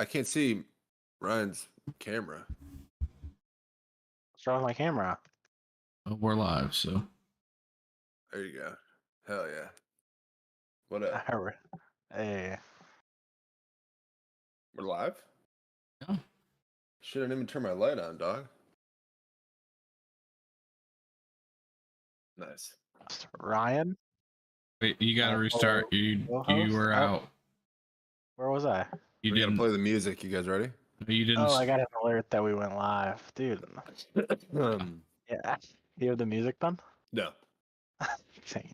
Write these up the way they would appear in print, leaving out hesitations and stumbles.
I can't see Ryan's camera. What's wrong with my camera? We're live, so. There you go. Hell yeah. What up? Hey, We're live? Yeah. Shouldn't even turn my light on, dog. Nice. Ryan? Wait, you gotta restart. You co-host? were out. Where was I? You We gotta didn't play the music. You guys ready? you didn't Oh, I got an alert that we went live. Dude. Yeah. You have the music done? No. Insane.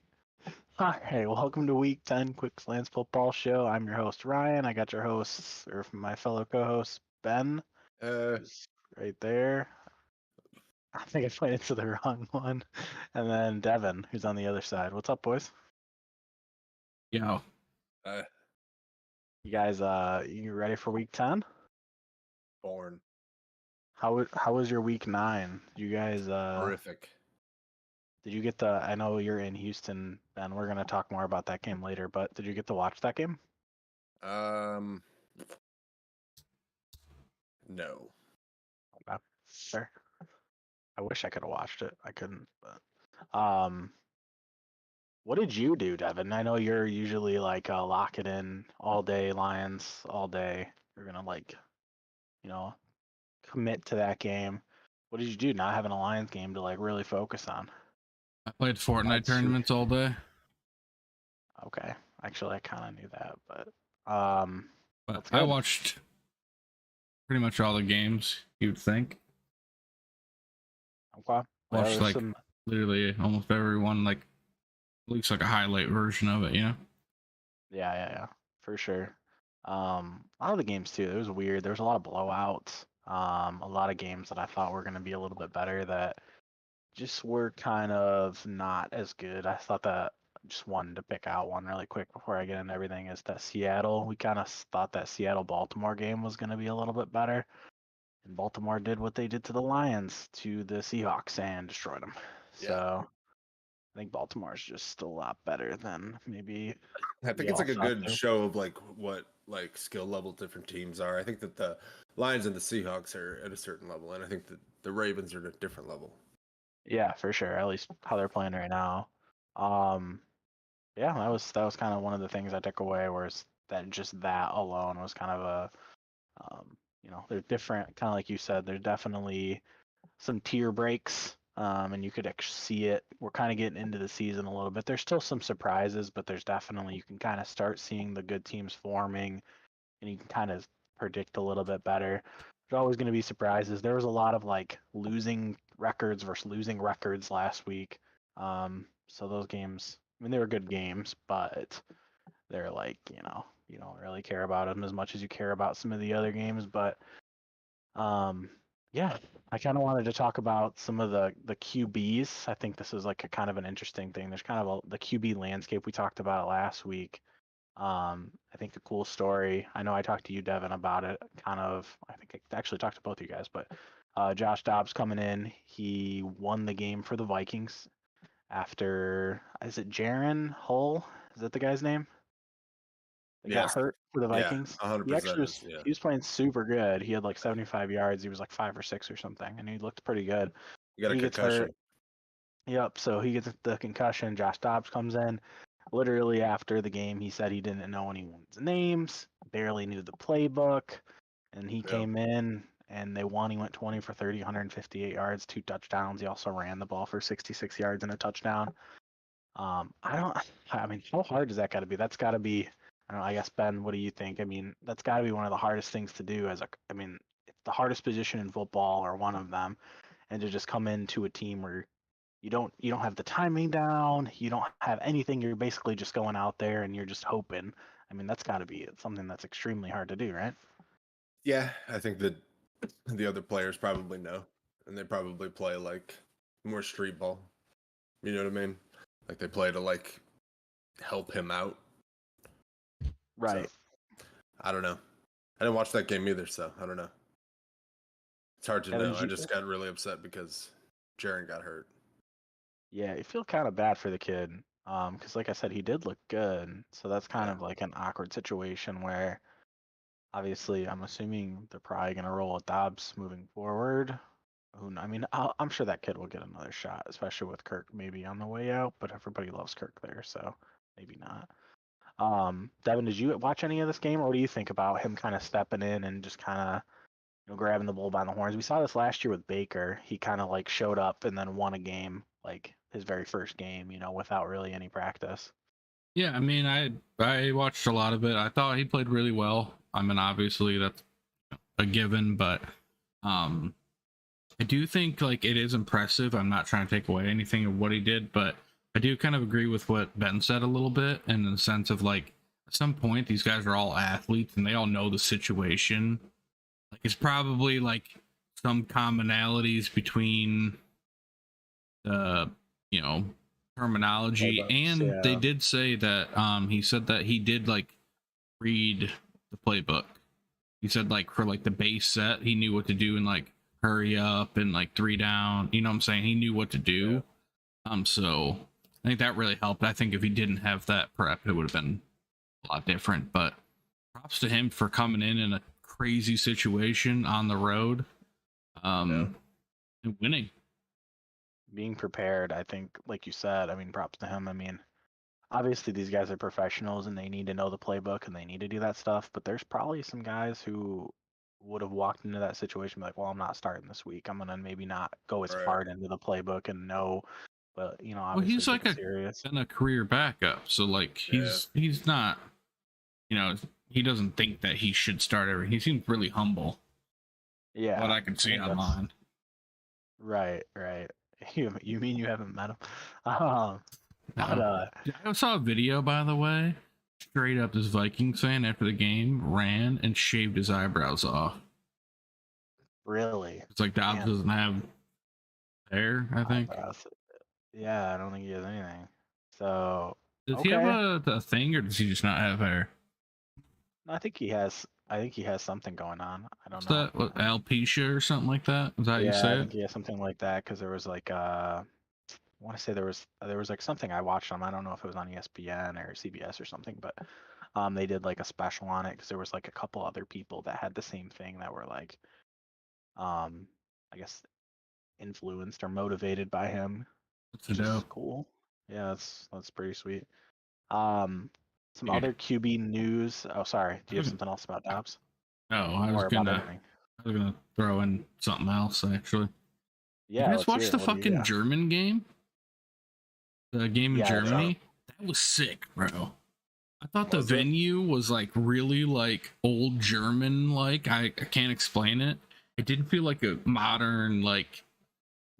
Alright, welcome to week 10 Quick Slants Football Show. I'm your host, Ryan. I got your hosts, or my fellow co-host, Ben. Who's right there. I think I pointed to the wrong one. And then Devin, who's on the other side. What's up, boys? Yeah. You guys, you ready for week 10? Born. How was your week 9? You guys, Horrific. did you get I know you're in Houston, Ben. We're gonna talk more about that game later, but did you get to watch that game? No. Okay, sure. I wish I could have watched it. I couldn't, but what did you do, Devin? I know you're usually like lock it in all day, Lions all day. You're gonna commit to that game. What did you do? Not having a Lions game to like really focus on? I played Fortnite tournaments all day. Okay, actually, I kind of knew that, but But I watched pretty much all the games, you'd think. Okay. Watched like literally almost everyone, like at least like a highlight version of it, you know? Yeah, for sure. A lot of the games too, it was weird. There was a lot of blowouts. A lot of games that I thought were going to be a little bit better that just were kind of not as good. I thought that just wanted to pick out one really quick before I get into everything is that Seattle. We kind of thought that Seattle-Baltimore game was going to be a little bit better. And Baltimore did what they did to the Lions, to the Seahawks, and destroyed them. Yeah. So I think Baltimore's just a lot better than maybe. I think it's like a good show of like what like skill level different teams are. I think that the Lions and the Seahawks are at a certain level, and I think that the Ravens are at a different level. Yeah, for sure. At least how they're playing right now. Yeah, that was kind of one of the things I took away, was that just that alone was kind of a, they're different. Kind of like you said, there's definitely some tier breaks, and you could actually see it. We're kind of getting into the season a little bit. There's still some surprises, but there's definitely, you can kind of start seeing the good teams forming, and you can kind of predict a little bit better. There's always going to be surprises. There was a lot of like losing records versus losing records last week. So those games, I mean, they were good games, but they're like, you don't really care about them as much as you care about some of the other games. But yeah, I kind of wanted to talk about some of the QBs. I think this is like a kind of an interesting thing. There's kind of the QB landscape. We talked about it last week. I think the cool story, I know I talked to you, Devin, about it, I think I actually talked to both of you guys, but Josh Dobbs coming in, he won the game for the Vikings after, is it Jaron Hull? Is that the guy's name? He got hurt for the Vikings. Yeah, 100%. He actually he was playing super good. He had like 75 yards. He was like 5 or 6 or something, and he looked pretty good. He got a concussion. Gets hurt. Yep, so he gets the concussion. Josh Dobbs comes in. Literally after the game, he said he didn't know anyone's names, barely knew the playbook, and he came in and they won. He went 20 for 30, 158 yards, 2 touchdowns. He also ran the ball for 66 yards and a touchdown. I mean, how hard does that got to be? That's got to be, I don't know, I guess, Ben, what do you think? I mean, that's got to be one of the hardest things to do it's the hardest position in football, or one of them, and to just come into a team where you don't have the timing down, you don't have anything, you're basically just going out there and you're just hoping. I mean, that's got to be something that's extremely hard to do, right? Yeah, I think that the other players probably know, and they probably play like more street ball. You know what I mean? Like they play to like help him out. Right. So, I don't know. I didn't watch that game either, so I don't know. It's hard to know. I just got really upset because Jaron got hurt. Yeah, you feel kind of bad for the kid, because like I said, he did look good. So that's kind of like an awkward situation where, obviously, I'm assuming they're probably going to roll with Dobbs moving forward. I mean, I'm sure that kid will get another shot, especially with Kirk maybe on the way out, but everybody loves Kirk there, so maybe not. Devin, did you watch any of this game, or what do you think about him kind of stepping in and just kind of grabbing the bull by the horns? We saw this last year with Baker. He kind of like showed up and then won a game, like his very first game, without really any practice. Yeah, I mean, I watched a lot of it. I thought he played really well. I mean, obviously that's a given, but I do think like it is impressive. I'm not trying to take away anything of what he did, but I do kind of agree with what Ben said a little bit, in the sense of like at some point these guys are all athletes and they all know the situation. Like it's probably like some commonalities between the terminology, and they did say that he said that he did like read the playbook. He said like for like the base set he knew what to do and like hurry up and like 3 down, you know what I'm saying? He knew what to do. So I think that really helped. I think if he didn't have that prep, it would have been a lot different, but props to him for coming in a crazy situation on the road and winning. Being prepared, I think, like you said, I mean, props to him. I mean, obviously these guys are professionals and they need to know the playbook and they need to do that stuff, but there's probably some guys who would have walked into that situation like, well, I'm not starting this week. I'm gonna maybe not go as hard into the playbook and know, but obviously well, he's like serious. been a career backup, so like he's not, he doesn't think that he should start everything. He seems really humble. Yeah, what I can see online. Right. You mean you haven't met him? I saw a video, by the way. Straight up, this Vikings fan after the game ran and shaved his eyebrows off. Really? It's like Dobbs doesn't have hair, I think. Yeah, I don't think he has anything. So does he have a thing, or does he just not have hair? I think he has. I think he has something going on. I don't know. That what, alopecia or something like that? Is that how you say I think he has something like that, because there was like I want to say there was like something I watched on. I don't know if it was on ESPN or CBS or something, but they did like a special on it because there was like a couple other people that had the same thing that were like I guess influenced or motivated by him. Which is cool. Yeah, that's pretty sweet. Some other QB news. Oh, sorry. Do you have something else about Dobbs? No, I was gonna throw in something else actually. Yeah. You guys watch the fucking German game? The game in Germany? That was sick, bro. I thought the venue was like really like old German, like I can't explain it. It didn't feel like a modern like.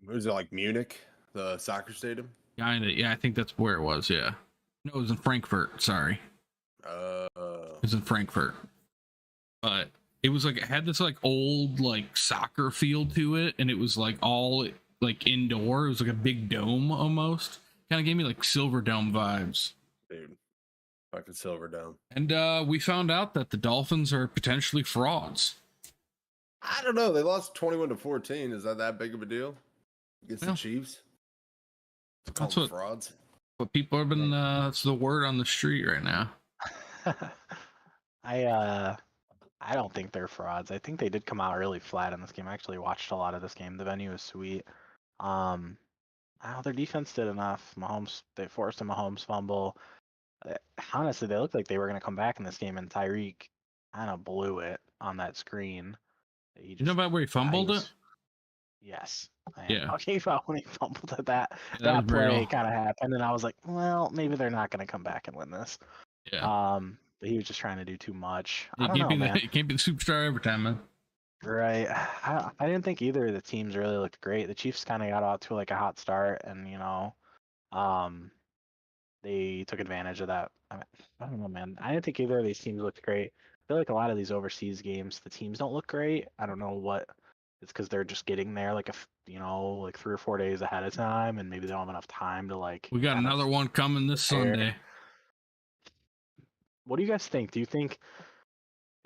Was it like Munich, the soccer stadium? Kinda, yeah. I think that's where it was. Yeah. No, it was in Frankfurt. Sorry. It was in Frankfurt, but it was like it had this like old like soccer feel to it, and it was like all like indoor. It was like a big dome almost. Kind of gave me like Silver Dome vibes. Dude, fucking Silver Dome. And we found out that the Dolphins are potentially frauds. I don't know. They lost 21-14. Is that big of a deal against the Chiefs? That's what frauds. What people have been. That's the word on the street right now. I don't think they're frauds. I think they did come out really flat in this game. I actually watched a lot of this game. The venue was sweet. Their defense did enough. They forced a Mahomes fumble. Honestly, they looked like they were going to come back in this game, and Tyreek kind of blew it on that screen. You know about where he fumbled it? Yes. Yeah. Okay, when he fumbled at that play kind of happened, and I was like, well, maybe they're not going to come back and win this. Yeah. But he was just trying to do too much. It can't be the superstar every time, man. Right. I didn't think either of the teams really looked great. The Chiefs kind of got out to like a hot start, and they took advantage of that. I don't know, man. I didn't think either of these teams looked great. I feel like a lot of these overseas games, the teams don't look great. I don't know what it's because they're just getting there like 3 or 4 days ahead of time, and maybe they don't have enough time to like. We got another one coming this Sunday. What do you guys think? Do you think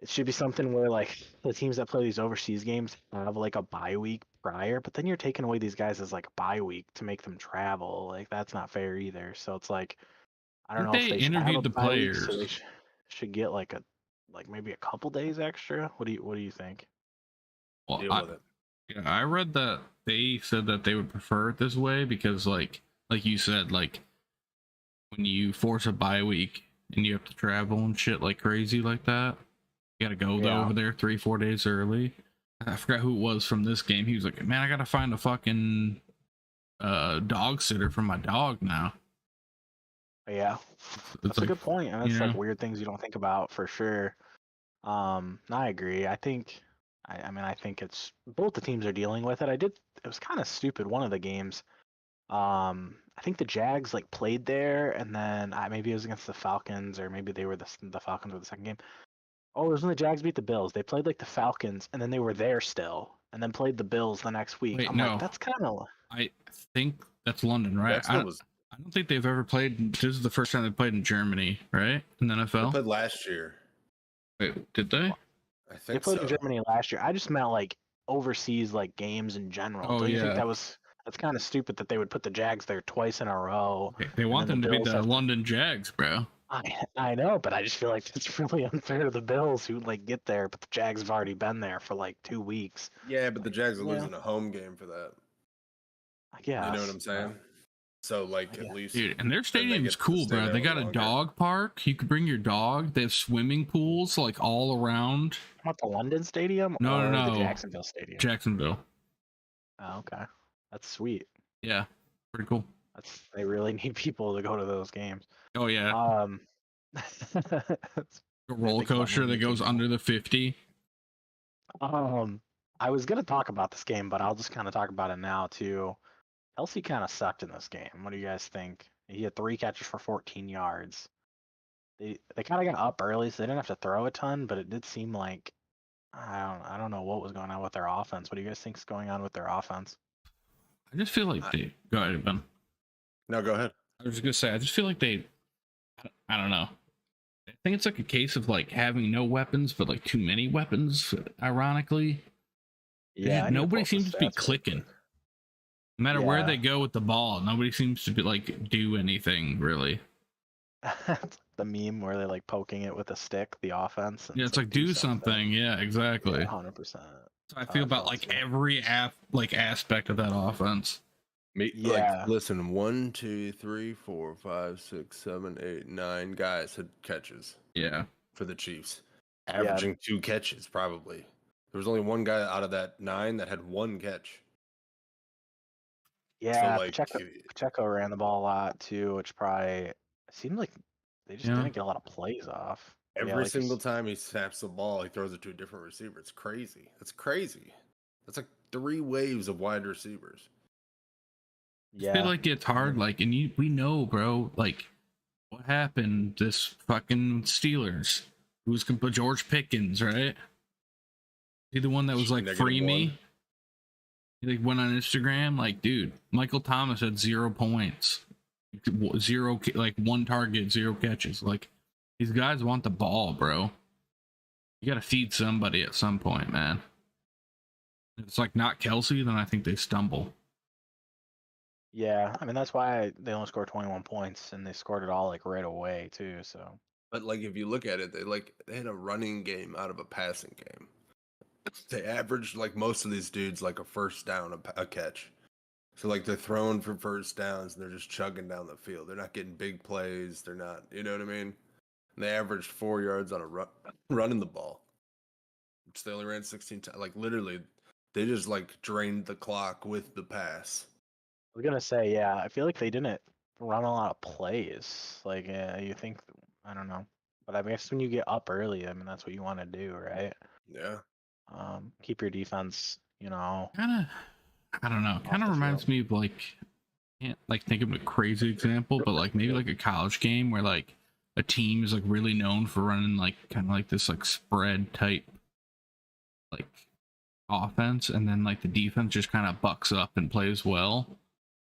it should be something where like the teams that play these overseas games have like a bye week prior, but then you're taking away these guys as like a bye week to make them travel? Like that's not fair either. So it's like I don't know if they interviewed the players. Week, so they should get like a like maybe a couple days extra. What do you think? Well, Deal with it. yeah, I read that they said that they would prefer it this way because, like you said, like when you force a bye week and you have to travel and shit like crazy like that, you gotta go over there 3-4 days early. I forgot who it was from this game. He was like, "Man, I gotta find a fucking dog sitter for my dog now." Yeah, that's like, a good point, and it's like weird things you don't think about for sure. I agree. I think, I mean, I think it's both the teams are dealing with it. It was kind of stupid. One of the games, I think the Jags like played there, and then maybe it was against the Falcons, or maybe they were the Falcons were the second game. Oh, it was when the Jags beat the Bills. They played like the Falcons, and then they were there still, and then played the Bills the next week. Wait, I'm no. like, that's kind of. I think that's London, right? I don't think they've ever played. This is the first time they played in Germany, right? In the NFL. They played last year. Wait, did they? I think They played in Germany last year. I just meant like overseas like games in general. Oh, Don't you think yeah. that's kind of stupid that they would put the Jags there twice in a row? They want them to be the London Jags, bro. I know, but I just feel like it's really unfair to the Bills who like get there, but the Jags have already been there for like 2 weeks. Yeah, but the Jags are losing a home game for that. Yeah, you know what I'm saying. So like at least, dude, and their stadium's cool, bro. They got a dog park. You can bring your dog. They have swimming pools like all around. What, the London Stadium? No, the Jacksonville Stadium. Jacksonville. Oh, okay, that's sweet. Yeah, pretty cool. They really need people to go to those games. Oh yeah. A roller coaster that goes under the 50. I was gonna talk about this game, but I'll just kind of talk about it now too. Kelsey kind of sucked in this game. What do you guys think? He had 3 catches for 14 yards. They kind of got up early, so they didn't have to throw a ton, but it did seem like I don't know what was going on with their offense. What do you guys think is going on with their offense? I just feel like they go ahead, Ben. No, go ahead. I was just gonna say, I just feel like I don't know. I think it's like a case of like having no weapons, but like too many weapons. Ironically, yeah, nobody seems to be clicking. No matter where they go with the ball, nobody seems to be like do anything really. The meme where they're like poking it with a stick, the offense. Yeah, it's like do something. Yeah, exactly. 100%. So I feel about like every aspect of that offense. Like, listen, 1, 2, 3, 4, 5, 6, 7, 8, 9 guys had catches. Yeah, for the Chiefs, averaging 2 catches probably. There was only one guy out of that 9 that had 1 catch. Yeah, so, like, Pacheco ran the ball a lot too, which probably seemed like they just didn't get a lot of plays off. Every single time he snaps the ball, he throws it to a different receiver. It's crazy. That's crazy. That's like 3 waves of wide receivers. Yeah, I feel like it's hard. Like, and we know, bro. Like, what happened? This fucking Steelers. Who's George Pickens, right? He the one that was like free me. He like went on Instagram, like, dude, Michael Thomas had 0 points, 0 like 1 target, 0 catches. Like, these guys want the ball, bro. You got to feed somebody at some point, man. If it's like not Kelsey, then I think they stumble. Yeah, I mean that's why they only scored 21 points, and they scored it all like right away too. So, but like if you look at it, they had a running game out of a passing game. They averaged like most of these dudes like a first down a catch. So like they're throwing for first downs and they're just chugging down the field. They're not getting big plays. They're not, you know what I mean? And they averaged 4 yards on a running the ball. Which they only ran 16 times. Like literally, they just like drained the clock with the pass. I was gonna say, yeah, I feel like they didn't run a lot of plays. Like you think, I don't know, but I guess when you get up early, I mean that's what you want to do, right? Yeah. Keep your defense, you know. Kind of, I don't know. Kind of reminds me of like, can't like think of a crazy example, but like maybe like a college game where like a team is like really known for running like kind of like this like spread type like offense, and then like the defense just kind of bucks up and plays well.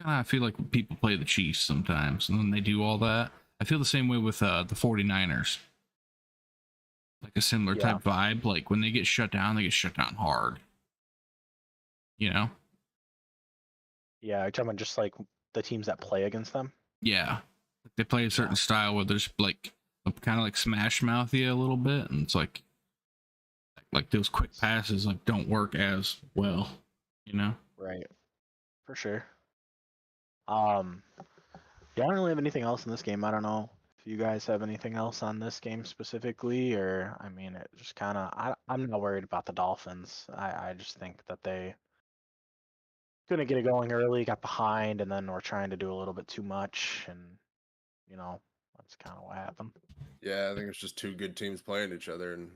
I feel like people play the Chiefs sometimes, and then they do all that. I feel the same way with the 49ers. Like a similar type vibe. Like when they get shut down, they get shut down hard. You know? Yeah, you're talking about just like the teams that play against them? Yeah. They play a certain style where there's like kind of like smash mouth you a little bit, and it's like those quick passes like don't work as well, you know. Right. For sure. Yeah, I don't really have anything else in this game. I don't know if you guys have anything else on this game specifically, or I mean, it just kind of. I'm not worried about the Dolphins. I just think that they couldn't get it going early, got behind, and then we're trying to do a little bit too much, and that's kind of what happened. Yeah, I think it's just two good teams playing each other, and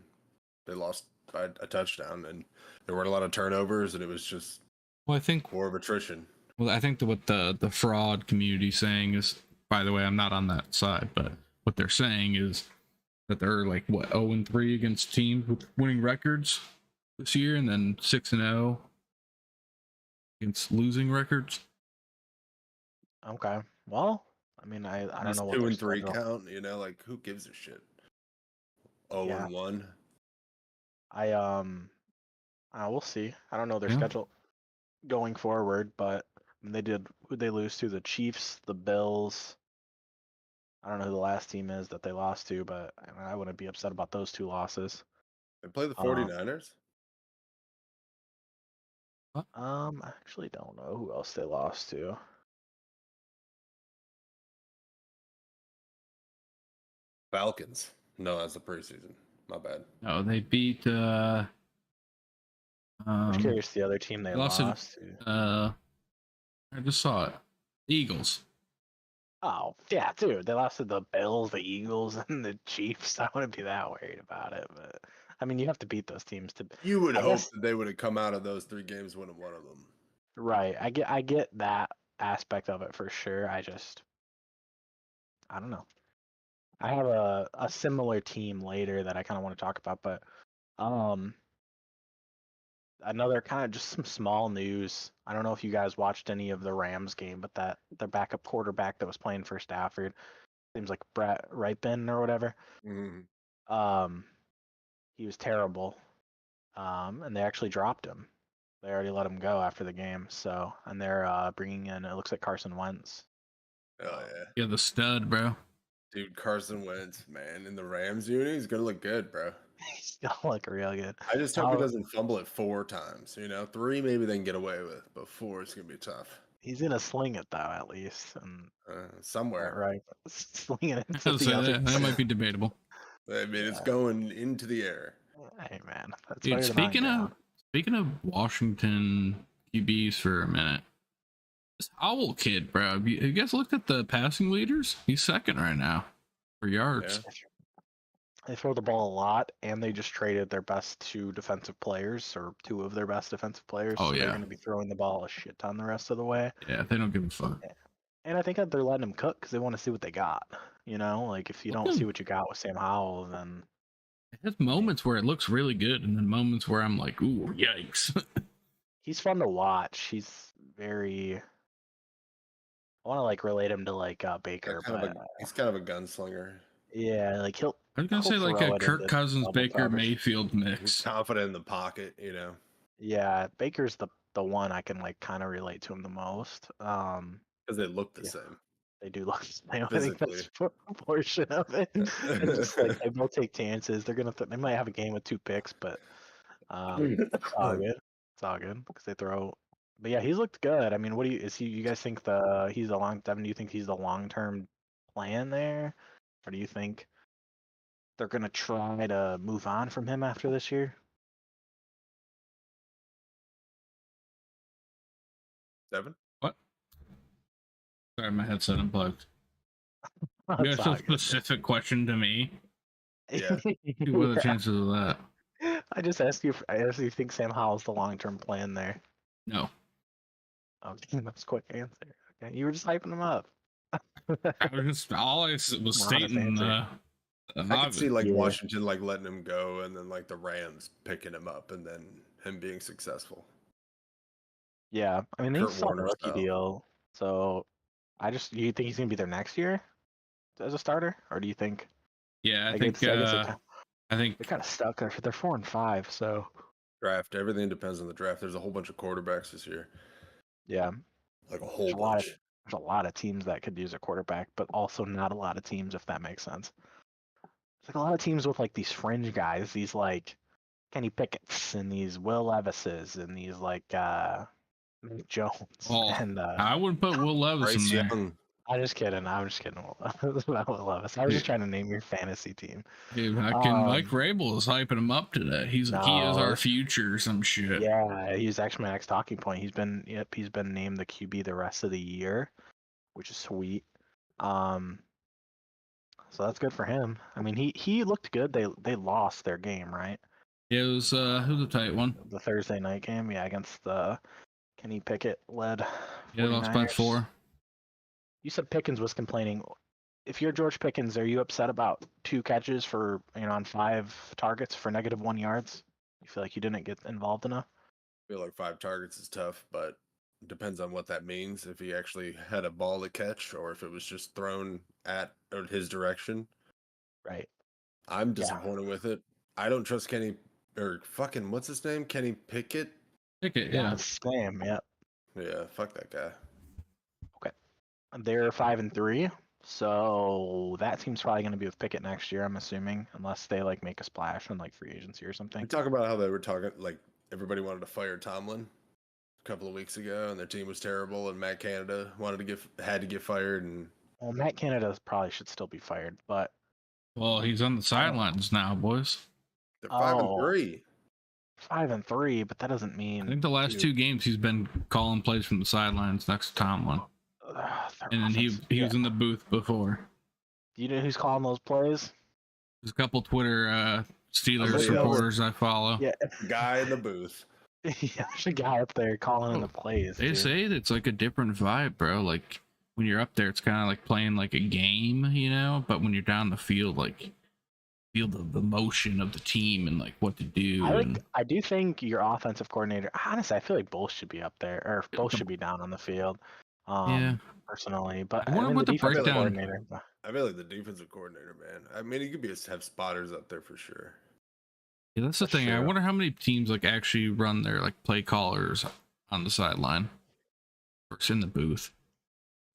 they lost by a touchdown, and there weren't a lot of turnovers, and it was just Well, I think more of attrition. Well, I think that what the fraud community saying is, by the way, I'm not on that side, but what they're saying is that they're like what 0-3 against teams with winning records this year, and then 6-0 against losing records. Okay. Well, I mean, I don't know what 2 their and 3 schedule- count. Like who gives a shit? 0-1. We'll see. I don't know their Yeah. schedule going forward, but I mean, who'd they lose to? The Chiefs, the Bills. I don't know who the last team is that they lost to, but I wouldn't be upset about those two losses. They play the 49ers. I actually don't know who else they lost to. Falcons. No, that's the preseason. My bad. No, they beat. I'm just curious the other team they lost to. I just saw it. Eagles. Oh yeah, dude, they lost to the Bills, the Eagles, and the Chiefs. I wouldn't be that worried about it, but I mean, you have to beat those teams to. You would I hope guess- that they would have come out of those 3 games winning one of them. Right. I get that aspect of it for sure. I don't know. I have a similar team later that I kind of want to talk about, but another kind of just some small news. I don't know if you guys watched any of the Rams game, but that their backup quarterback that was playing for Stafford, seems like Brett Ripon or whatever. Mm-hmm. He was terrible. And they actually dropped him. They already let him go after the game. So, and they're bringing in, it looks like Carson Wentz. Oh yeah. Yeah, the stud, bro. Dude, Carson Wentz, man, in the Rams unit, he's gonna look good, bro. He's gonna look real good. I just hope he doesn't fumble it 4 times. 3 maybe they can get away with, but 4 is gonna be tough. He's gonna sling it though, at least, and Somewhere. right, slinging it So to the other. that might be debatable. I mean, it's going into the air. Hey man, that's Dude, better than mine, speaking of Washington QBs for a minute, this Howell kid, bro. Have you guys looked at the passing leaders? He's second right now for yards. Yeah. They throw the ball a lot, and they just traded their best 2 defensive players, or 2 of their best defensive players. Oh, so yeah. They're going to be throwing the ball a shit ton the rest of the way. Yeah, they don't give a fuck. And I think that they're letting him cook because they want to see what they got. Like if you don't see what you got with Sam Howell, then It has moments where it looks really good, and then moments where I'm like, ooh, yikes. he's fun to watch. He's very. I want to relate him to Baker, but He's kind of a gunslinger. yeah, he'll. I was gonna say like throw a it Kirk into Cousins, double Baker coverage. Mayfield He's mix. confident in the pocket, Yeah, Baker's the one I can kind of relate to him the most. because they look the Yeah. same. They do look the same. I think Physically. that's a portion of it. And just they both take chances. They're gonna. They might have a game with 2 picks, but it's all good. It's all good because they throw. But yeah, he's looked good. I mean, what do you? Is he? You guys think he's a long? Devin, do you think he's the long-term plan there, or do you think they're gonna try to move on from him after this year? 7? What? Sorry, my headset unplugged. You That's got some all good. specific question to me? Yeah. Dude, what are the Yeah. chances of that? I just asked you. I asked you, think Sam Howell's the long-term plan there? No. Okay, that's a quick answer. Okay, you were just hyping him up. I was just all I was Honest stating. answer. I could see Yeah. Washington letting him go, and then the Rams picking him up, and then him being successful. Yeah, I mean, Kurt he's on a Warner rookie style. deal, so you think he's gonna be there next year as a starter, or do you think? Yeah, I I think. guess I think they're kind of stuck. They're 4-5, so Draft. Everything depends on the draft. There's a whole bunch of quarterbacks this year. yeah, A whole there's a lot bunch. of there's a lot of teams that could use a quarterback, but also not a lot of teams, if that makes sense. It's like a lot of teams with like these fringe guys, these like Kenny Pickett's and these Will Levises and these like Nick Jones Oh, and I wouldn't put Will Levis in Bryce there. Young. I'm just kidding. I'm just kidding about Will Levis. I was just trying to name your fantasy team. Dude, Mike Rabel is hyping him up today. He is our future or some shit. Yeah, he's actually my next talking point. He's been named the QB the rest of the year, which is sweet. So that's good for him. I mean, he looked good. They lost their game, right? It was a tight one. The Thursday night game, yeah, against the Kenny Pickett led 49ers. Yeah, they lost by 4. You said Pickens was complaining. If you're George Pickens, are you upset about 2 catches for on 5 targets for -1 yards? You feel like you didn't get involved enough? I feel like 5 targets is tough, but it depends on what that means. If he actually had a ball to catch, or if it was just thrown at his direction. Right. I'm disappointed with it. I don't trust Kenny or fucking what's his name? Kenny Pickett. Pickett, Yeah, it's Sam. Yeah. Yeah, fuck that guy. Okay. They're 5-3, so that team's probably going to be with Pickett next year, I'm assuming, unless they like make a splash on like free agency or something. We talk about how they were talking like everybody wanted to fire Tomlin a couple of weeks ago, and their team was terrible, and Matt Canada had to get fired, and well, Matt Canada probably should still be fired, but well, he's on the sidelines now, boys. they're 5-3. 5-3, but that doesn't mean. I think the last 2 games he's been calling plays from the sidelines next to Tomlin. And then he was in the booth before. Do you know who's calling those plays? There's a couple Twitter Steelers reporters I follow. Yeah, Guy in the booth. yeah, there's a guy up there calling in the plays. They say it's like a different vibe, bro. Like when you're up there, it's kind of like playing like a game, But when you're down the field, like feel the motion of the team and like what to do. I do think your offensive coordinator. Honestly, I feel like both should be up there, or both should be down on the field. Yeah. Personally, but I wonder what the breakdown. Coordinator. I feel like the defensive coordinator, man. I mean, he could have spotters up there for sure. Yeah, that's the thing. True. I wonder how many teams like actually run their like play callers on the sideline or in the booth.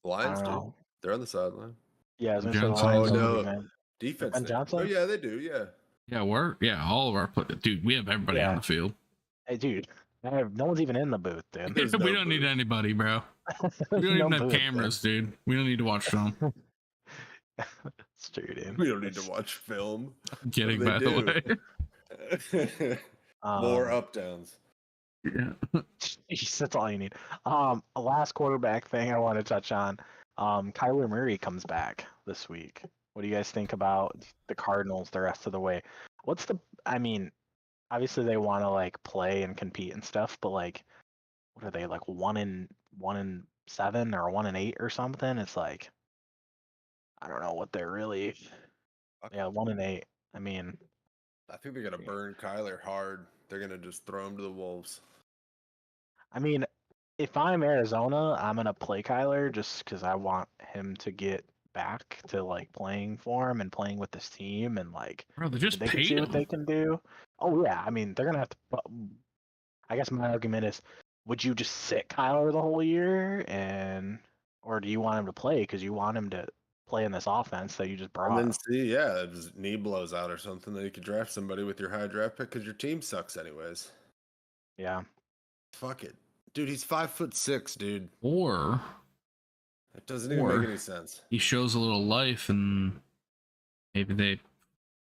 The Lions do. They're on the sideline. Yeah, I was gonna say oh no, defense. And Johnson? Oh yeah, they do. Yeah. Yeah, all of our dude. We have everybody on the field. Hey, dude, no one's even in the booth, dude. We don't need anybody, bro. We don't even have cameras, dude. We don't need to watch film. It's true, dude. We don't need to watch film. I'm kidding, by the way. More up downs. Yeah. That's all you need. A last quarterback thing I want to touch on. Kyler Murray comes back this week. What do you guys think about the Cardinals the rest of the way? I mean, obviously they want to like play and compete and stuff, but like, what are they like 1-7 or 1-8 or something? It's like, I don't know what they're really. Yeah, 1-8. I mean, I think they're gonna burn Kyler hard. They're gonna just throw him to the wolves. I mean, if I'm Arizona, I'm gonna play Kyler just because I want him to get back to like playing for him and playing with this team and like. Bro, they just paid see him. what they can do. Oh yeah, I mean they're gonna have to. I guess my argument is, would you just sit Kyler the whole year or do you want him to play because you want him to play in this offense that you just brought? And then see, if his knee blows out or something, then you could draft somebody with your high draft pick because your team sucks anyways. Yeah. Fuck it, dude. He's 5'6", dude. Or it doesn't even make any sense. He shows a little life, and maybe they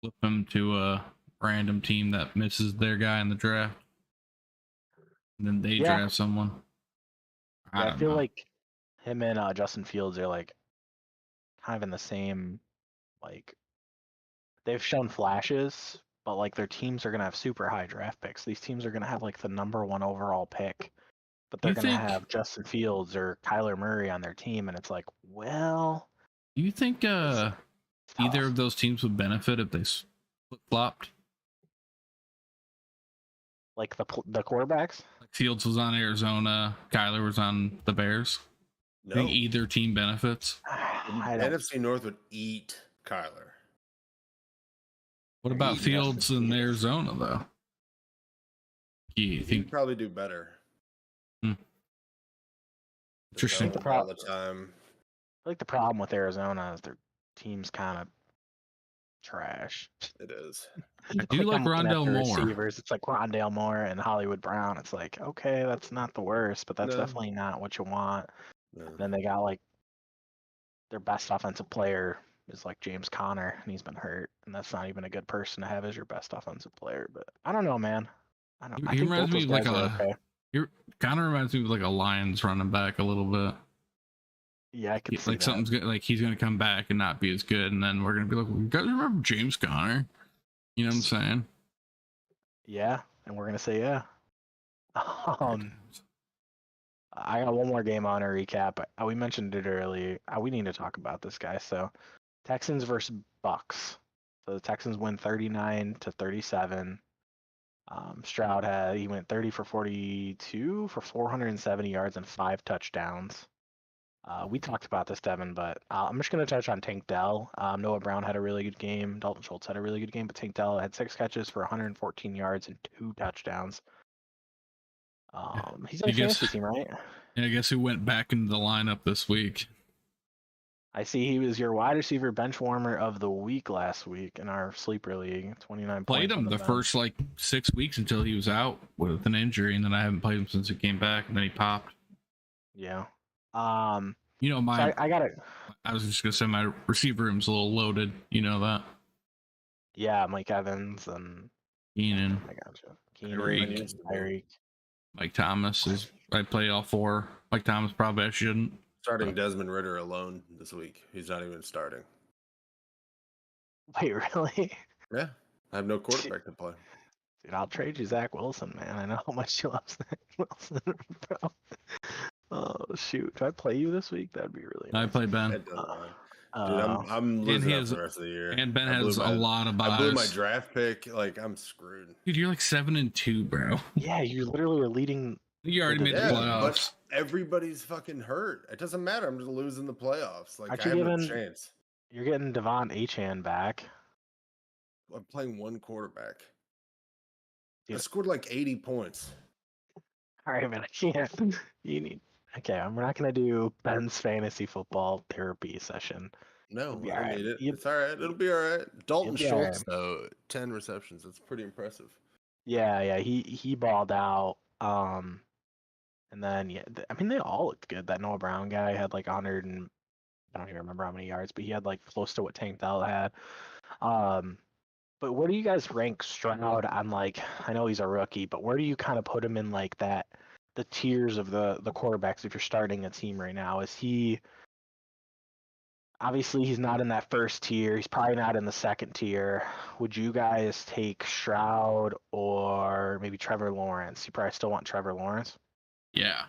flip him to a random team that misses their guy in the draft, and then they draft someone. I feel like him and Justin Fields are like kind of in the same, like they've shown flashes, but like their teams are gonna have super high draft picks. These teams are gonna have like the number 1 overall pick, but they're gonna have Justin Fields or Kyler Murray on their team, and it's like, well. Do you think either of those teams would benefit if they flip-flopped? Like the quarterbacks? Like Fields was on Arizona, Kyler was on the Bears. No. I think either team benefits. NFC North would eat Kyler. What about Fields in Arizona, though? He'd probably do better. Interesting. All the time. I think the problem with Arizona is their team's kind of trash. It is. I do like I'm looking at Rondale the Moore. receivers. It's like Rondale Moore and Hollywood Brown. It's like, okay, that's not the worst, but that's No. definitely not what you want. No. Then they got like their best offensive player is like James Conner, and he's been hurt, and that's not even a good person to have as your best offensive player. But I don't know, man. I don't. I He think reminds both me those of like guys are okay. he kind of reminds me of like a Lions running back a little bit. Yeah, I could see Like that. something's good, like he's gonna come back and not be as good, and then we're gonna be like, you guys remember James Conner? You know what I'm saying? Yeah, and we're gonna say yeah. I got one more game on a recap. We mentioned it earlier. We need to talk about this guy. So, Texans versus Bucks. So the Texans win 39-37. Stroud he went 30 for 42 for 470 yards and 5 touchdowns. We talked about this, Devin, but I'm just going to touch on Tank Dell. Noah Brown had a really good game. Dalton Schultz had a really good game, but Tank Dell had 6 catches for 114 yards and 2 touchdowns. He's on a fantasy team, right? Yeah, I guess he went back into the lineup this week. I see he was your wide receiver bench warmer of the week last week in our sleeper league. 29 Played points him the first like 6 weeks until he was out with an injury, and then I haven't played him since he came back, and then he popped. Yeah. You know, my so I got it. I was just gonna say my receiver room's a little loaded. You know that. Yeah, Mike Evans and Keenan. I got you. Keenan, Tyreek. Mike Thomas is. I play all 4. Mike Thomas probably I shouldn't. Starting Desmond Ridder alone this week. He's not even starting. Wait, really? Yeah, I have no quarterback to play. Dude, I'll trade you Zach Wilson, man. I know how much you love Zach Wilson, bro. Oh shoot! Can I play you this week? That'd be really nice. I play Ben. It doesn't matter. Dude, I'm losing out for the rest of the year. And Ben has a lot of buys. I blew my draft pick. Like, I'm screwed. Dude, you're like 7-2, bro. Yeah, you literally were leading. You already made the playoffs. But everybody's fucking hurt. It doesn't matter. I'm just losing the playoffs. Like, Aren't I you have no giving- chance. You're getting Devon Achane back. I'm playing one quarterback. Dude. I scored like 80 points. All right, man. I can't. You need. Okay, I'm not gonna do Ben's fantasy football therapy session. No, be I all don't right. need it. You- It's all right. It'll be all right. Dalton You'll be all Schultz, though, 10 receptions. That's pretty impressive. Yeah, he balled out. And then I mean they all looked good. That Noah Brown guy had like 100 and I don't even remember how many yards, but he had like close to what Tank Dell had. But where do you guys rank Stroud on like? I know he's a rookie, but where do you kind of put him in like that? The tiers of the quarterbacks if you're starting a team right now. Is he? Obviously, he's not in that first tier. He's probably not in the second tier. Would you guys take Stroud or maybe Trevor Lawrence? You probably still want Trevor Lawrence. Yeah,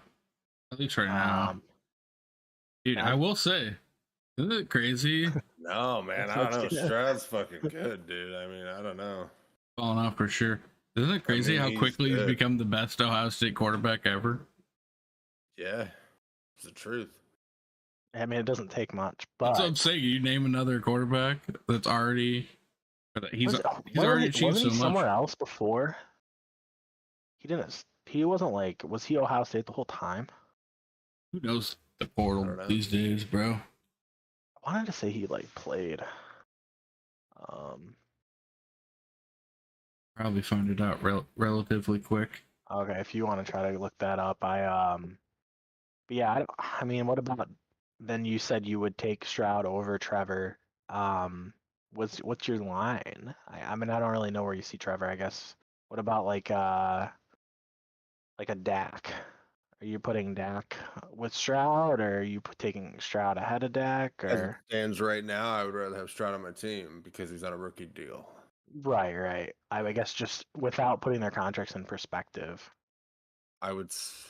at least right now. Dude, I will say, isn't it crazy? No, man, I don't know. Stroud's fucking good, dude. I mean, I don't know. Falling off for sure. Isn't it crazy how quickly he's become the best Ohio State quarterback ever? Yeah, it's the truth. I mean, it doesn't take much, but that's what I'm saying. You name another quarterback that's already he's already achieved so much. Somewhere else before. He didn't. He wasn't like. Was he Ohio State the whole time? Who knows the portal these days, bro? I wanted to say he like played. Probably find it out relatively quick. Okay, if you want to try to look that up, but yeah, I mean, what about then? You said you would take Stroud over Trevor. What's your line? I mean, I don't really know where you see Trevor. I guess. What about like a Dak? Are you putting Dak with Stroud, or are you taking Stroud ahead of Dak? Or as it stands right now, I would rather have Stroud on my team because he's on a rookie deal. Right. I guess just without putting their contracts in perspective. I would. So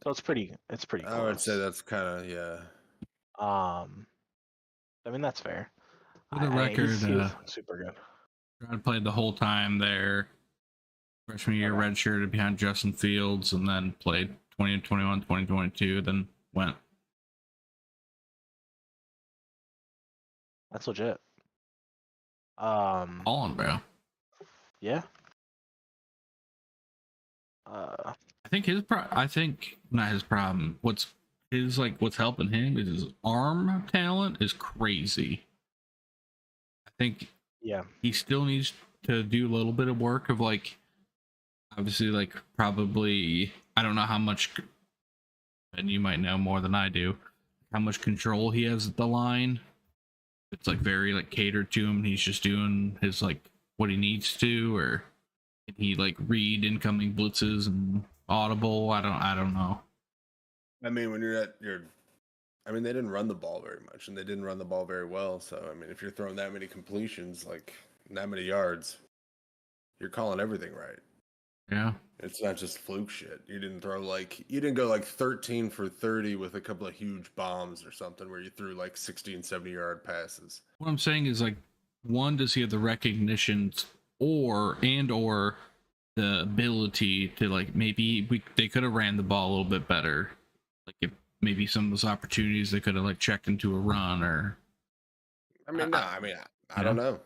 it's pretty. Close. I would say that's kind of yeah. I mean that's fair. For the record, he's super good. Stroud played the whole time there. Freshman year, redshirted behind Justin Fields, and then played 2021, 2022, then went. That's legit. On, bro. Yeah. I think not his problem. What's helping him is his arm talent is crazy. think Yeah. he still needs to do a little bit of work of like, obviously, like probably, I don't know how much, and you might know more than I do, how much control he has at the line. It's like very like catered to him, and he's just doing his like what he needs to, or can he like read incoming blitzes and audible? I don't know. I mean, when you're at your, I mean, they didn't run the ball very much, and they didn't run the ball very well. So, I mean, if you're throwing that many completions, like that many yards, you're calling everything right. Yeah. It's not just fluke shit. You didn't go like 13 for 30 with a couple of huge bombs or something where you threw like 60 and 70-yard passes. What I'm saying is like, one, does he have the recognition or the ability to like maybe they could have ran the ball a little bit better. Like if maybe some of those opportunities they could have like checked into a run or. I mean, I don't know.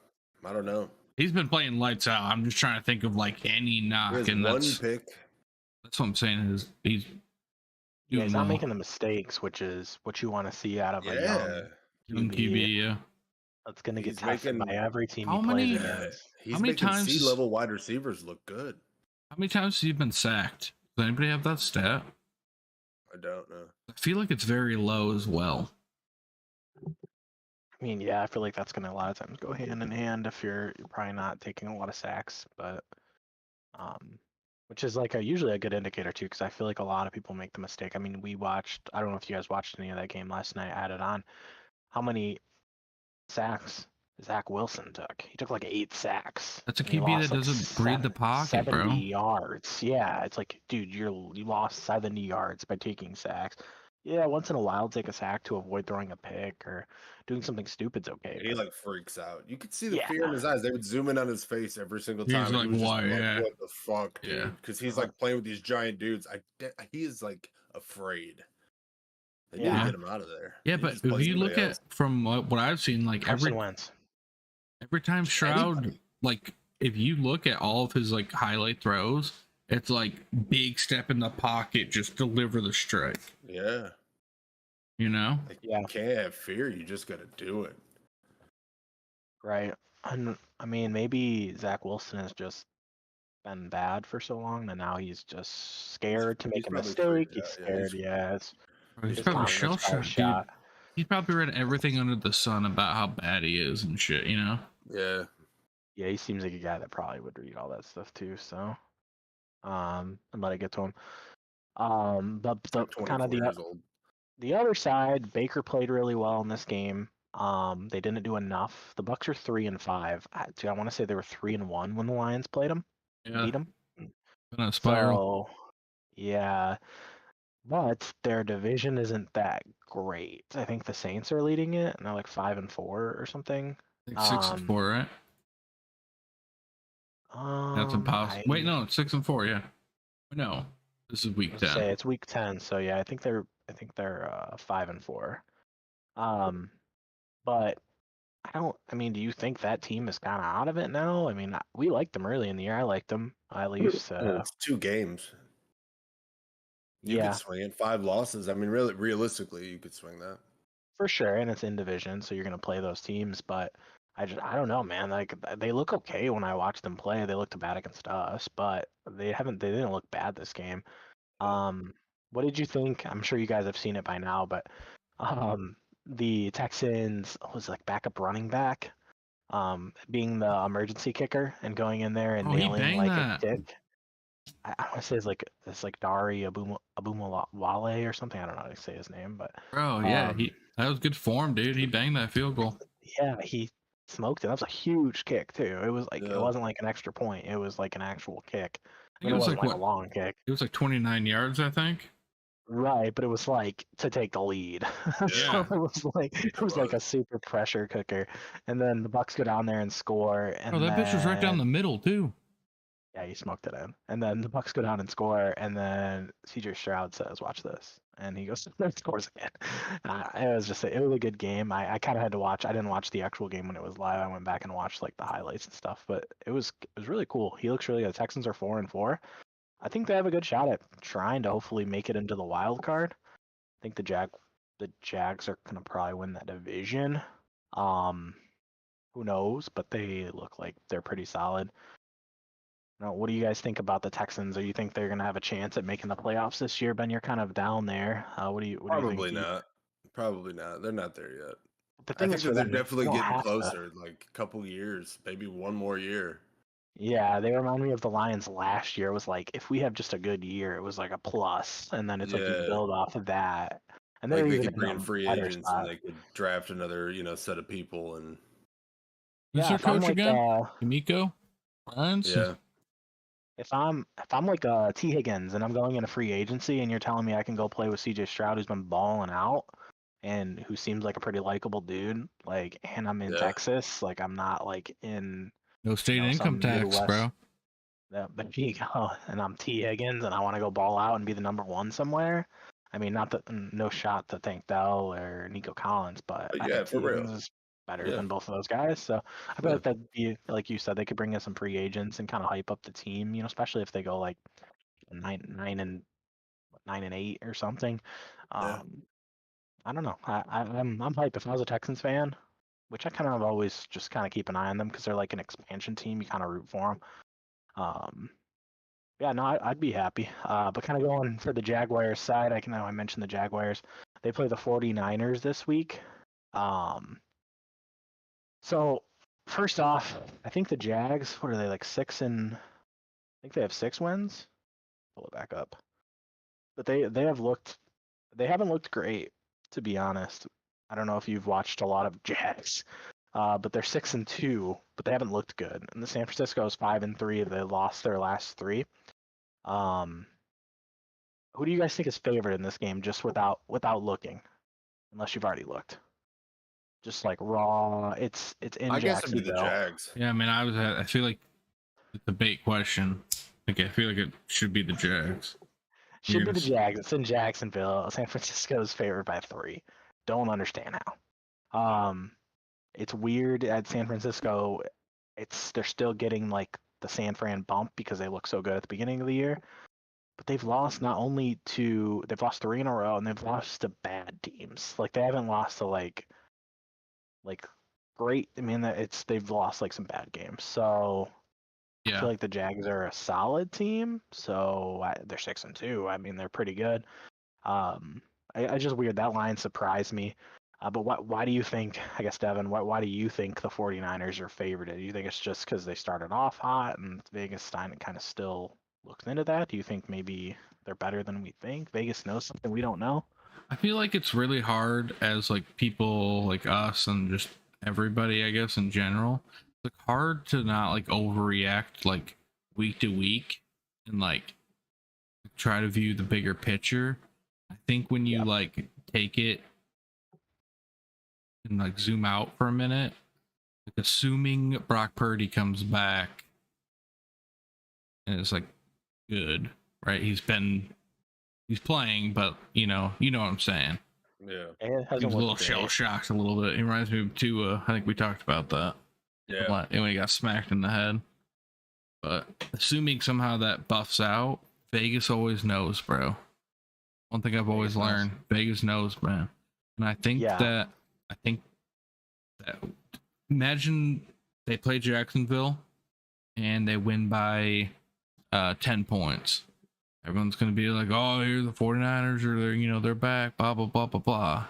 I don't know. He's been playing lights out. I'm just trying to think of like any knock, and one pick. That's what I'm saying is he's he's not well. making the mistakes, which is what you want to see out of a young QB. Yeah, that's going to get tested by every team he plays against. He's making C-level wide receivers look good. How many times has he been sacked? Does anybody have that stat? I don't know. I feel like it's very low as well. I mean, yeah, I feel like that's going to a lot of times go hand in hand if you're probably not taking a lot of sacks, but which is like usually a good indicator too, because I feel like a lot of people make the mistake. I mean, I don't know if you guys watched any of that game last night. I had it on. How many sacks Zach Wilson took? He took like 8 sacks. That's a QB that doesn't read the pocket, 70 bro. yards. Yeah, it's like, dude, you lost 70 yards by taking sacks. Yeah, once in a while, take a sack to avoid throwing a pick or doing something stupid's okay. He like freaks out. You could see the fear in his eyes. They would zoom in on his face every single time. He's like, "What? What the fuck, dude?" Yeah. Because he's like playing with these giant dudes. He is like afraid. They need to get him out of there. Yeah, but if you look at from what I've seen, like every time Stroud, like if you look at all of his like highlight throws, it's like big step in the pocket, just deliver the strike. Yeah. You know? Like, you can't have fear. You just got to do it. Right. I mean, maybe Zach Wilson has just been bad for so long that now he's just scared to make a mistake. He's scared. He's probably shell-shocked, dude. He's probably read everything under the sun about how bad he is and shit, you know? Yeah. Yeah, he seems like a guy that probably would read all that stuff too, so and let it get to him. But the kind of the other side, Baker played really well in this game. They didn't do enough. The Bucks are 3-5. I want to say they were 3-1 when the Lions played them. Yeah. Beat them. Been a spiral. So, yeah. But their division isn't that great. I think the Saints are leading it, and they're like 5-4 or something. I think 6-4, right? That's impossible. Wait, no, it's 6-4. Yeah. No, this is week 10. Say it's week 10, so yeah, I think they're 5-4. But I mean, do you think that team is kind of out of it now? I mean, we liked them early in the year. I liked them at least. It's 2 games. You could swing it 5 losses. I mean, really, realistically, you could swing that for sure. And it's in division, so you're gonna play those teams. But I don't know, man. Like they look okay when I watch them play. They looked bad against us, but they didn't look bad this game. What did you think? I'm sure you guys have seen it by now, but the Texans was like backup running back, being the emergency kicker and going in there and nailing like a kick. I want to say it's like Dari Abumawale or something. I don't know how to say his name, but yeah, that was good form, dude. He banged that field goal. Yeah, he smoked it. That was a huge kick too. It was like it wasn't like an extra point. It was like an actual kick. I mean, it wasn't like a long kick. It was like 29 yards, I think. Right, but it was like to take the lead. So it was like a super pressure cooker. And then the Bucks go down there and score. And that bitch was right down the middle too. Yeah, he smoked it in. And then the Bucks go down and score, and then CJ Stroud says, "Watch this," and he goes and scores again. It was a good game. I kind of had to watch. I didn't watch the actual game when it was live. I went back and watched like the highlights and stuff, but it was really cool. He looks really good. The Texans are 4-4. I think they have a good shot at trying to hopefully make it into the wild card. I think the Jags are gonna probably win that division. who knows? But they look like they're pretty solid. Now, what do you guys think about the Texans? Do you think they're gonna have a chance at making the playoffs this year? Ben, you're kind of down there. What do you think? Probably not. Probably not. They're not there yet. The I thing think is for that they're them, they definitely don't getting have to. closer, like a couple years, maybe one more year. Yeah, they remind me of the Lions last year. It was like if we have just a good year, it was like a plus, and then it's like you Yeah. build off of that, and they're Like they even could in bring a in free better agents and spot. they could draft another, set of people and Who's Yeah, their if I'm coach like again? Kimiko? Ryans? yeah. if I'm like T Higgins and I'm going into free agency, and you're telling me I can go play with CJ Stroud, who's been balling out, and who seems like a pretty likable dude, like, and I'm in Yeah. Texas, like I'm not like in No state income some tax, Midwest. bro. But gee, and I'm T Higgins, and I want to go ball out and be the number one somewhere. I mean, not that no shot to Tank Dell or Nico Collins, but But I yeah, think for T real. Higgins is better Yeah. than both of those guys. So I feel Yeah. like that'd be, like you said, they could bring in some free agents and kind of hype up the team. Especially if they go like 9-8 or something. Yeah. I don't know. I'm hyped. If I was a Texans fan, which I kind of always just kind of keep an eye on them because they're like an expansion team. You kind of root for them. Yeah, no, I'd be happy. But kind of going for the Jaguars side, I mentioned the Jaguars. They play the 49ers this week. Um, so first off, I think the Jags, what are they, like I think they have 6 wins. Pull it back up. But they haven't looked great, to be honest. I don't know if you've watched a lot of Jags, but they're 6-2, but they haven't looked good. And the San Francisco is 5-3. They lost their last 3. Um, who do you guys think is favored in this game, just without looking, unless you've already looked? Just like raw, it's in I guess it'd be the Jacksonville. Jags. Yeah, I mean, I feel like it's a bait question. Like, I feel like it should be the Jags. Should be the Yes. Jags. It's in Jacksonville. San Francisco is favored by 3. Don't understand how. It's weird at San Francisco. They're still getting like the San Fran bump because they look so good at the beginning of the year. But they've lost they've lost 3 in a row, and they've lost to bad teams. Like they haven't lost to like great. I mean, they've lost like some bad games. So I Yeah. feel like the Jags are a solid team. So they're 6-2. I mean, they're pretty good. I just weird that line surprised me. But why do you think? I guess Devin, why do you think the 49ers are favored? Do you think it's just because they started off hot and Vegas kind of still looks into that? Do you think maybe they're better than we think? Vegas knows something we don't know. I feel like it's really hard as like people like us and just everybody, I guess, in general. It's like hard to not like overreact like week to week and like try to view the bigger picture. I think when you like take it and like zoom out for a minute, like assuming Brock Purdy comes back and it's like good, right? He's playing, but you know what I'm saying. Yeah. It He hasn't was a little looked shell great. shocked a little bit. He reminds me of Tua. I think we talked about that. Yeah. When he got smacked in the head. But assuming somehow that buffs out, Vegas always knows, bro. One thing I've always learned, Vegas knows, man. And I think that imagine they play Jacksonville and they win by 10 points. Everyone's going to be like, oh, here the 49ers are, they're back, blah, blah, blah, blah, blah,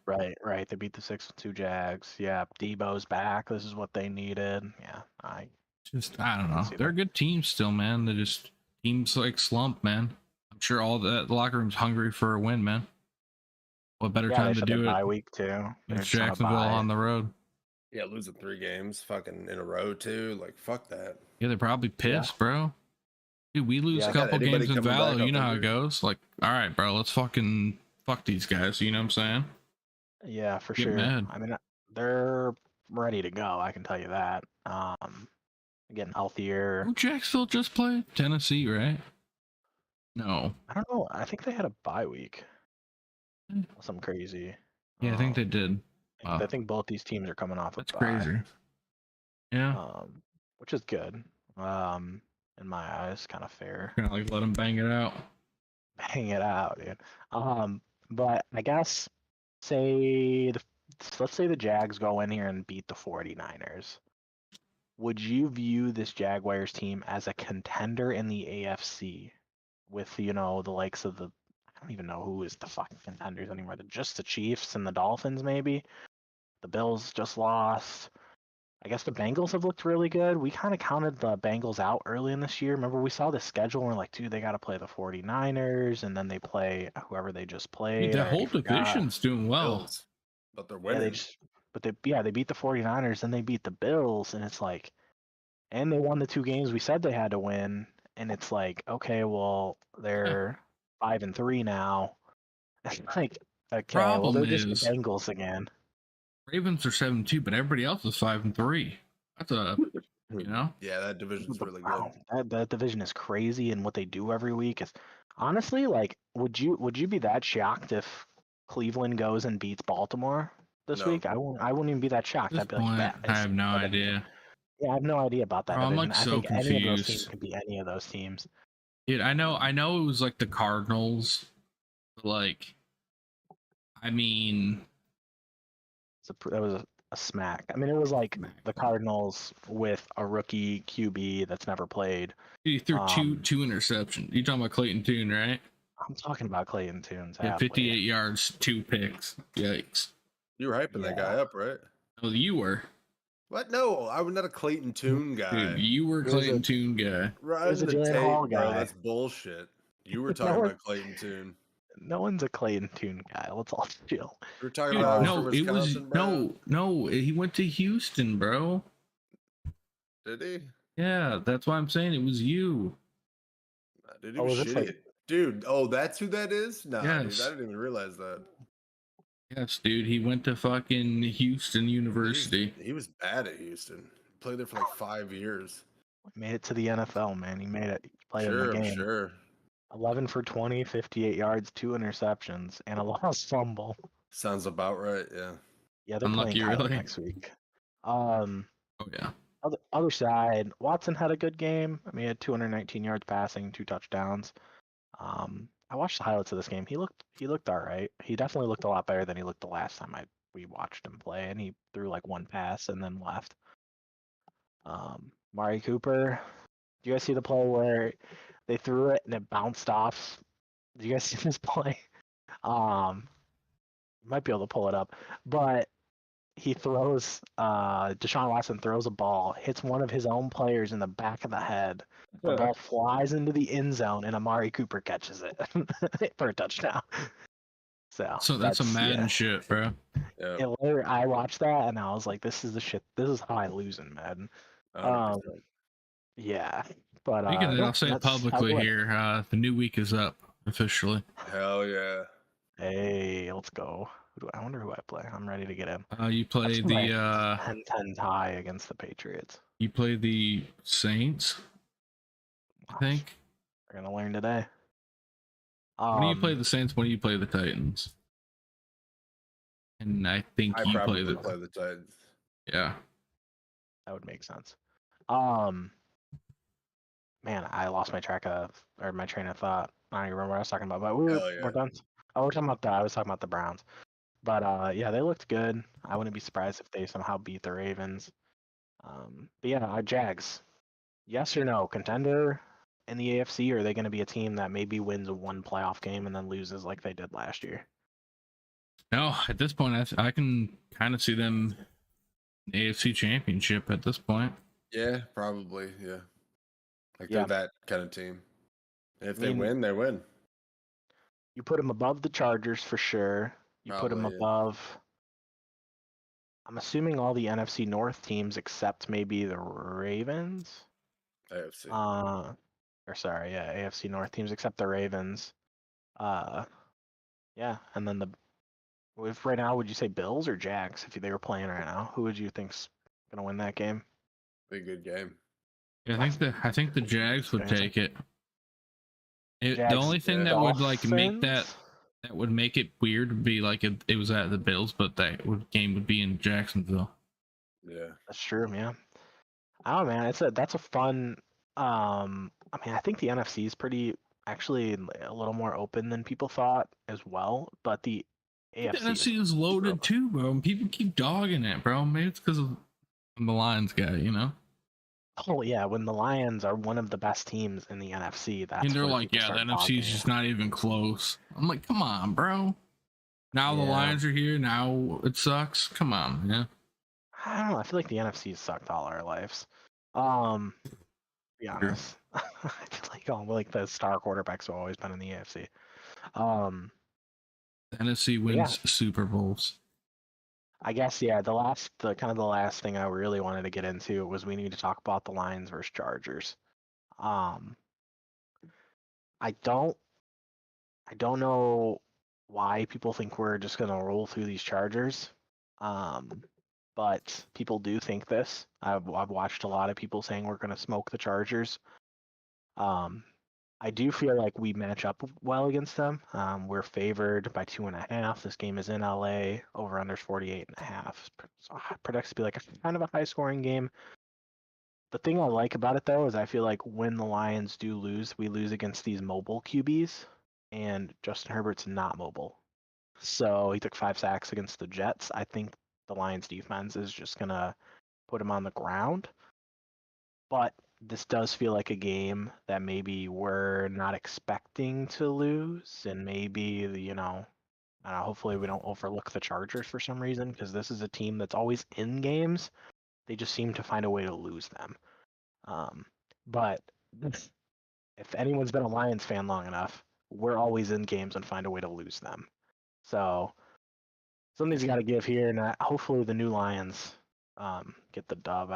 Right. They beat the 6-2 Jags. Yeah, Debo's back. This is what they needed. Yeah, I don't know. see They're that. a good team still, man. They're just teams like slump, man. I'm sure all the locker room's hungry for a win, man. What better time to do it? Bye week too. It's Jacksonville on the road. Yeah, losing 3 games fucking in a row too. Like fuck that. Yeah, they're probably pissed, bro. Dude, we lose a Yeah, couple anybody games in coming back Valor. You know off how it injury? goes. Like, all right, bro, let's fucking fuck these guys. You know what I'm saying? Yeah, for Get sure. mad. I mean, they're ready to go. I can tell you that. Getting healthier. Who Jacksonville just played? Tennessee, right? No. I don't know. I think they had a bye week. Something crazy. Yeah, I think they did. I think both these teams are coming off a That's bye. crazy. Yeah. Which is good. In my eyes, kind of fair. Kind of like let them bang it out. Bang it out, dude. But I guess say let's say the Jags go in here and beat the 49ers. Would you view this Jaguars team as a contender in the AFC with, the likes of I don't even know who is the fucking contenders anymore. Just the Chiefs and the Dolphins, maybe? The Bills just lost. I guess the Bengals have looked really good. We kind of counted the Bengals out early in this year. Remember, we saw the schedule and we're like, dude, they got to play the 49ers, and then they play whoever they just played. The I already whole forgot. division's doing well. Bills, but they're Yeah, winning. they beat the 49ers, then they beat the Bills, and it's like, and they won the 2 games we said they had to win, and it's like, okay, well, they're 5-3 now. Like, okay, well, Problem they're just the is- Bengals again. Ravens are 7-2, but everybody else is 5-3. That's Yeah, that division's really good. Wow, that division is crazy, and what they do every week is honestly, like, would you be that shocked if Cleveland goes and beats Baltimore this No. week? I wouldn't even be that shocked. At I'd this be like, point, that I is have no the division. idea. Yeah, I have no idea about that Bro, I'm, division. like, I so think any of those confused. teams could be any of those teams. Dude, I know it was like the Cardinals, but like, I mean, That was a smack. I mean, it was like the Cardinals with a rookie QB that's never played. he threw two interceptions. You talking about Clayton Tune, right? I'm talking about Clayton Tune. Yeah, 58 yards, 2 picks. Yikes. You were hyping that guy up, right? Oh, you were. What? No, I was not a Clayton Tune guy. Dude, you were Clayton Tune guy. Right in the Jalen tape, Hall bro. guy. That's bullshit. You were talking about Clayton Tune. No one's a Clayton Tune guy. Let's all chill. We were talking Dude, about no, from it was Wisconsin, bro. no. He went to Houston, bro. Did he? Yeah, that's why I'm saying it was you. Dude, he Oh, was was it shitty. like- Dude, oh, that's who that is? Nah, Yes. dude, I didn't even realize that. Yes, dude. He went to fucking Houston University. He was bad at Houston. Played there for like 5 years. Made it to the NFL, man. He made it. He played in the Sure, I'm game. sure. 11 for 20, 58 yards, 2 interceptions, and a lost fumble. Sounds about right, yeah. Yeah, they're Unlucky, playing Kyler really. next week. Oh yeah. Other side, Watson had a good game. I mean, he had 219 yards passing, 2 touchdowns. I watched the highlights of this game. He looked all right. He definitely looked a lot better than he looked the last time we watched him play, and he threw like 1 pass and then left. Mari Cooper, do you guys see the play where they threw it and it bounced off? Do you guys see this play? You might be able to pull it up, but he throws Deshaun Watson throws a ball, hits one of his own players in the back of the head. The ball flies into the end zone, and Amari Cooper catches it for a touchdown. So that's a Madden shit, bro. Yeah. I watched that and I was like, "This is the shit. This is how I lose in Madden." 100%. Yeah, but Speaking of that, I'll say it that's how publicly it went. here. The new week is up officially. Hell yeah. Hey, let's go. I wonder who I play. I'm ready to get in. You play That's my the 10-10 tie against the Patriots. you play the Saints, I think. We're gonna learn today. When do you play the Saints? When do you play the Titans? And I think I you probably play play the Titans. Yeah. That would make sense. Man, I lost my train of thought. I don't even remember what I was talking about, but Hell yeah. we're done. Oh, we're talking about I was talking about the Browns. But yeah, they looked good. I wouldn't be surprised if they somehow beat the Ravens. But yeah, Jags. Yes or no, contender in the AFC, or are they going to be a team that maybe wins 1 playoff game and then loses like they did last year? No, at this point, I can kind of see them in the AFC Championship at this point. Yeah, probably. Yeah. Like Yeah. they're that kind of team. And if I they mean, win, they win. You put them above the Chargers for sure. You put them Probably, yeah. above. I'm assuming all the NFC North teams except maybe the Ravens. AFC. AFC North teams except the Ravens. Yeah, and then if right now, would you say Bills or Jags if they were playing right now? Who would you think's gonna win that game? Be a good game. Yeah, I think the Jags would take it. The Jags, only thing that would like make Dolphins? that would make it weird would be like if it was at the Bills, but game would be in Jacksonville. Yeah. That's true, yeah. I don't know, man. That's a fun. I mean, I think the NFC is actually a little more open than people thought as well. But the AFC is NFC is loaded too, bro. And people keep dogging it, bro. Maybe it's because I'm the Lions guy, you know? Oh yeah, when the Lions are one of the best teams in the NFC, that's And they're where like, people yeah, the start NFC dogging is it. just not even close. I'm like, come on, bro. Now the Yeah. Lions are here. Now it sucks. Come on, yeah. I don't know. I feel like the NFC sucked all our lives. To be honest, I feel like all like the star quarterbacks have always been in the AFC. The NFC wins Super Bowls. I guess the last thing I really wanted to get into was we need to talk about the Lions versus Chargers. I don't know why people think we're just gonna roll through these Chargers. But people do think this. I've watched a lot of people saying we're gonna smoke the Chargers. I do feel like we match up well against them. We're favored by 2.5. This game is in LA. Over under 48.5. So predicts to be like a kind of a high scoring game. The thing I like about it though is I feel like when the Lions do lose, we lose against these mobile QBs, and Justin Herbert's not mobile. So he took 5 sacks against the Jets. I think the Lions defense is just gonna put him on the ground. But this does feel like a game that maybe we're not expecting to lose, and maybe hopefully we don't overlook the Chargers for some reason, because this is a team that's always in games. They just seem to find a way to lose them. But if anyone's been a Lions fan long enough, we're always in games and find a way to lose them. So something's got to give here, and hopefully the new Lions get the dub.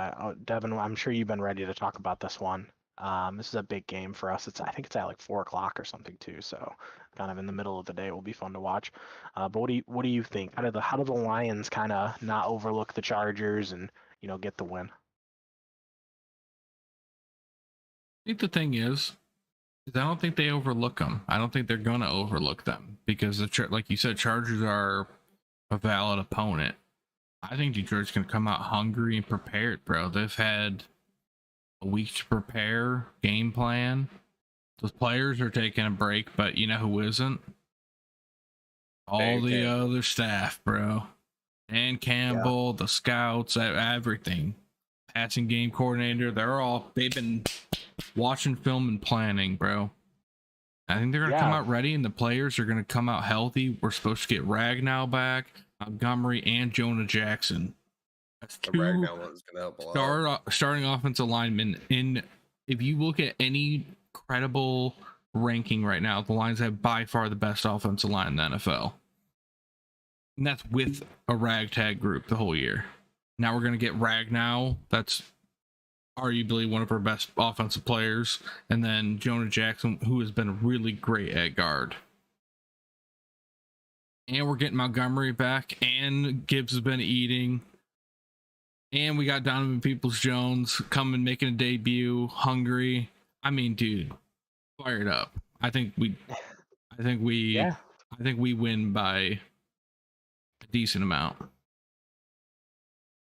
Devin, I'm sure you've been ready to talk about this one. This is a big game for us. I think it's at like 4 o'clock or something too. So kind of in the middle of the day, it will be fun to watch. But what do you think? How do the Lions kind of not overlook the Chargers and get the win? I think the thing is I don't think they overlook them. I don't think they're going to overlook them because, like you said, Chargers are a valid opponent. I think Detroit's going to come out hungry and prepared, bro. They've had a week to prepare, game plan. Those players are taking a break, but you know who isn't? All the other staff, bro. And Campbell, the scouts, everything. Passing game coordinator, they've been watching film and planning, bro. I think they're going to come out ready, and the players are going to come out healthy. We're supposed to get Ragnow back, Montgomery, and Jonah Jackson. That's two Ragnow one's going to help a lot. Starting offensive linemen. If you look at any credible ranking right now, the Lions have by far the best offensive line in the NFL. And that's with a ragtag group the whole year. Now we're going to get Ragnow. That's arguably one of our best offensive players. And then Jonah Jackson, who has been really great at guard. And we're getting Montgomery back. And Gibbs has been eating. And we got Donovan Peoples-Jones coming, making a debut. Hungry. I mean, dude, fired up. I think we win by a decent amount.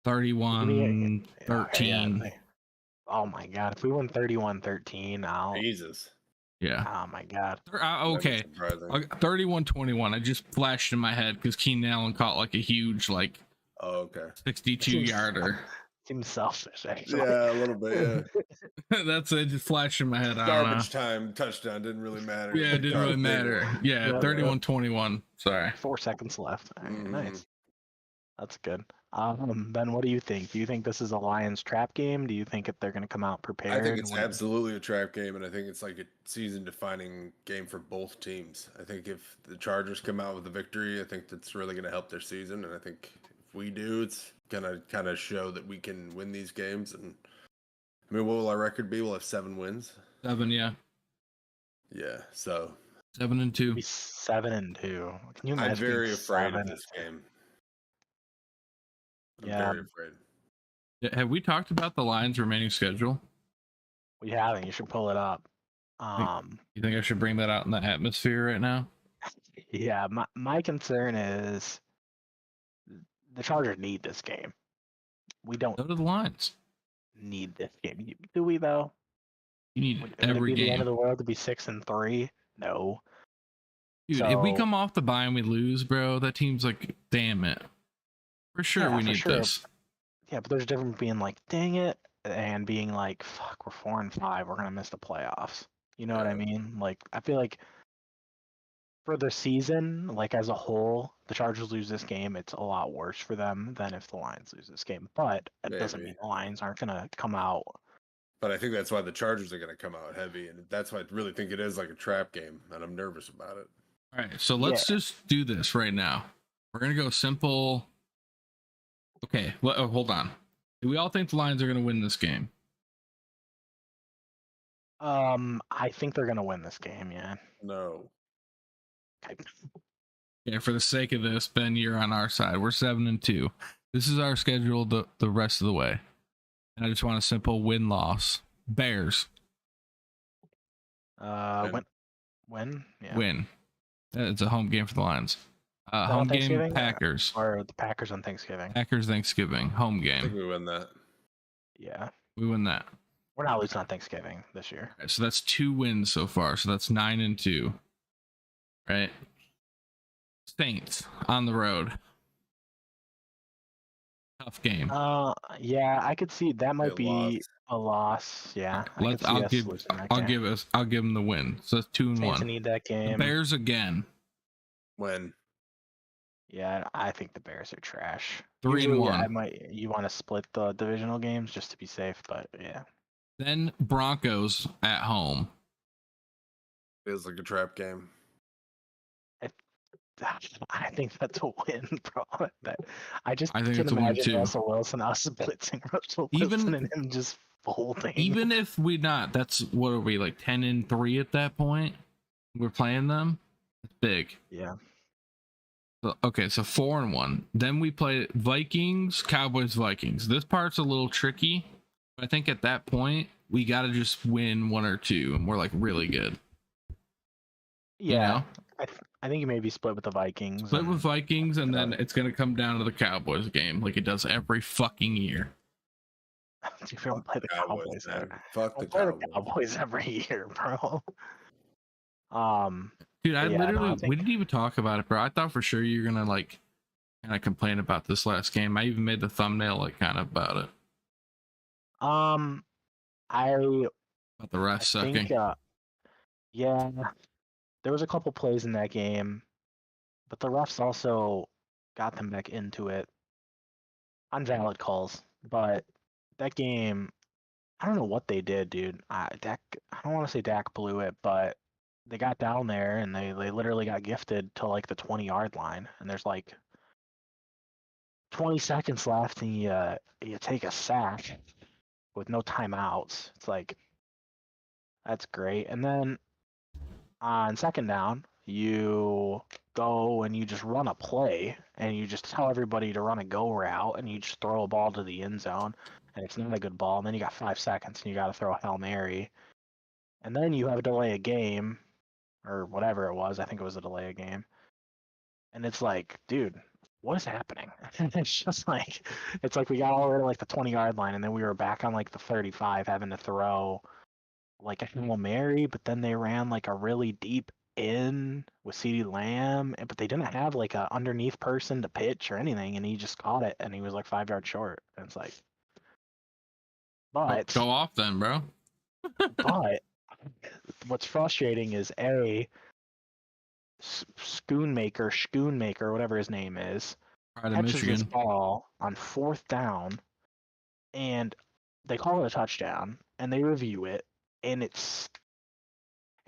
31-13. Oh my god, if we win 31-13, I'll Jesus. Yeah. Oh my god. Okay. 31-21. I just flashed in my head because Keenan Allen caught like a huge 62 yarder. Seems selfish, actually. Yeah, a little bit, yeah. That's it, just flashed in my head. Garbage time touchdown didn't really matter. Yeah, it didn't really matter. Yeah, 31-21. Sorry. 4 seconds left. All right, nice. That's good. Ben, what do you think? Do you think this is a Lions trap game? Do you think they're going to come out prepared? I think it's absolutely a trap game, and I think it's like a season-defining game for both teams. I think if the Chargers come out with a victory, I think that's really going to help their season, and I think if we do, it's going to kind of show that we can win these games. And I mean, what will our record be? We'll have 7 wins. 7, yeah. Yeah, so 7-2. 7-2. Can you imagine? I'm very afraid of this game. I'm very afraid. Have we talked about the Lions' remaining schedule? We haven't. You should pull it up. You think I should bring that out in the atmosphere right now? Yeah, my concern is the Chargers need this game. We don't. So do the Lions. Need this game. Do we though? You need every game. The end of the world to be 6-3? No. Dude, if we come off the bye and we lose, bro, that team's like, damn it. For sure, we need this. Yeah, but there's a difference being like, dang it, and being like, fuck, we're 4-5, we're gonna miss the playoffs. You know what I mean? Like, I feel like for the season, like as a whole, the Chargers lose this game, it's a lot worse for them than if the Lions lose this game. But it doesn't mean the Lions aren't gonna come out. But I think that's why the Chargers are gonna come out heavy, and that's why I really think it is like a trap game, and I'm nervous about it. All right, so let's just do this right now. We're gonna go simple. Okay, well, hold on. Do we all think the Lions are gonna win this game? I think they're gonna win this game. Yeah. No. Okay. Yeah, for the sake of this, Ben, you're on our side. We're 7-2. This is our schedule the rest of the way. And I just want a simple win-loss. Bears. Win. Yeah. Win. It's a home game for the Lions. Home game, Packers. Or the Packers on Thanksgiving. Packers Thanksgiving. Home game. I think we win that. Yeah. We win that. We're not losing on Thanksgiving this year. Right, so that's 2 wins so far. So that's 9-2. Right? Saints on the road. Tough game. Yeah, I could see that might be a loss. Yeah. I'll give them the win. So that's 2-1. Saints need that game. The Bears again. Win. Yeah, I think the Bears are trash. 3-1. You want to split the divisional games just to be safe, but yeah. Then Broncos at home. Feels like a trap game. I think that's a win, bro. I think it's a win too. Russell Wilson us blitzing Russell Wilson and him just folding. Even if we not, that's what are we like 10-3 at that point? We're playing them. It's big. Yeah. So, okay, so 4-1. Then we play Vikings, Cowboys, Vikings. This part's a little tricky. But I think at that point we got to just win 1 or 2, and we're like really good. Yeah. You know? I think you maybe split with the Vikings. Split with Vikings, and then it's going to come down to the Cowboys game like it does every fucking year. You don't play the Cowboys. Fuck the Cowboys every year, bro. Dude, we didn't even talk about it, bro. I thought for sure you were going to like kind of complain about this last game. I even made the thumbnail like kind of about it. About the refs sucking. Yeah. There was a couple plays in that game, but the refs also got them back into it on valid calls. But that game, I don't know what they did, dude. I don't want to say Dak blew it, but they got down there and they literally got gifted to like the 20-yard line, and there's like 20 seconds left, and you take a sack with no timeouts. It's like, that's great. And then on second down, you go and you just run a play, and you just tell everybody to run a go route, and you just throw a ball to the end zone, and it's not a good ball. And then you got 5 seconds, and you got to throw a Hail Mary. And then you have a delay a game, or whatever it was. I think it was a delay a game. And it's like, dude, what is happening? It's just like, it's like we got all the way to like the 20-yard line, and then we were back on like the 35 having to throw like a Hail Mary, but then they ran like a really deep in with CeeDee Lamb, but they didn't have like a underneath person to pitch or anything, and he just caught it, and he was like 5 yards short. And it's like, but go off then, bro. But what's frustrating is Schoonmaker, whatever his name is, catches this ball on 4th down, and they call it a touchdown, and they review it, and it's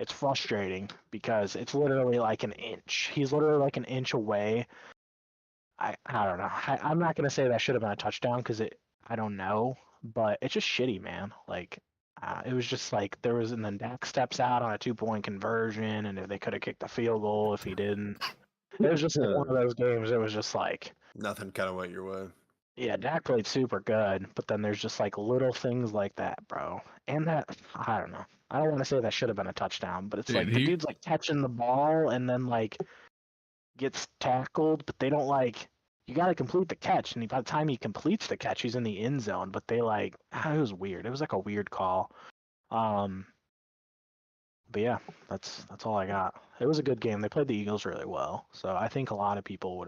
frustrating because it's literally like an inch. He's literally like an inch away. I don't know. I'm not gonna say that should have been a touchdown because I don't know, but it's just shitty, man. Like it was just like and then Dak steps out on a 2-point conversion, and if they could have kicked the field goal if he didn't. It was just like one of those games. It was just like nothing kind of went your way. Yeah, Dak played super good, but then there's just like little things like that, bro. And that, I don't know. I don't want to say that should have been a touchdown, but it's like the dude's like catching the ball and then like gets tackled, but they don't like, you got to complete the catch. And by the time he completes the catch, he's in the end zone, but they like, it was weird. It was like a weird call. But yeah, that's all I got. It was a good game. They played the Eagles really well, so I think a lot of people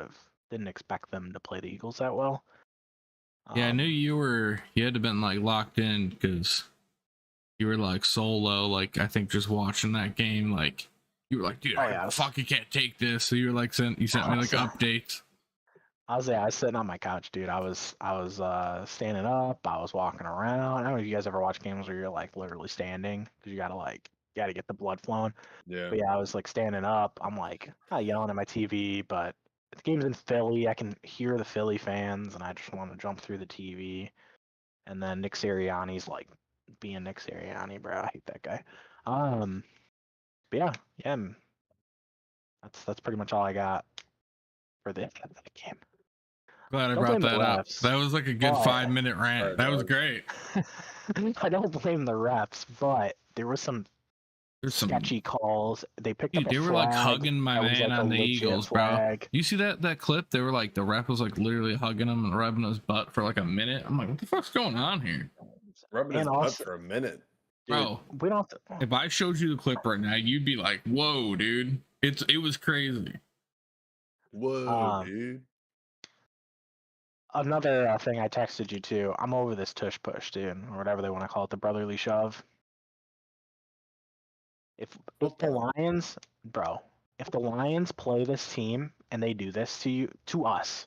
didn't expect them to play the Eagles that well. Yeah, I knew you had to been like locked in because you were like solo, like I think just watching that game, like you were like, dude, I fucking can't take this. So you were like sent me like updates. I was sitting on my couch, dude. I was standing up. I was walking around. I don't know if you guys ever watch games where you're like literally standing because you gotta get the blood flowing. Yeah. But yeah, I was like standing up. I'm like not yelling at my TV, but the game's in Philly. I can hear the Philly fans, and I just want to jump through the TV. And then Nick Sirianni's like being Nick Sirianni, bro. I hate that guy. But yeah, that's pretty much all I got for the game. Glad I brought that up. That was like a good 5-minute rant. That was great. I don't blame the refs, but there was some sketchy calls. They picked up a flag. They were like hugging my man on the Eagles, bro. You see that clip? They were like, the ref was like literally hugging him and rubbing his butt for like a minute. I'm like, what the fuck's going on here? Rubbing his butt for a minute. Bro, we don't if I showed you the clip right now, you'd be like, whoa, dude. It was crazy. Whoa, dude. Another thing I texted you too. I'm over this tush push, dude, or whatever they want to call it, the brotherly shove. If the Lions, bro, if the Lions play this team and they do this to us,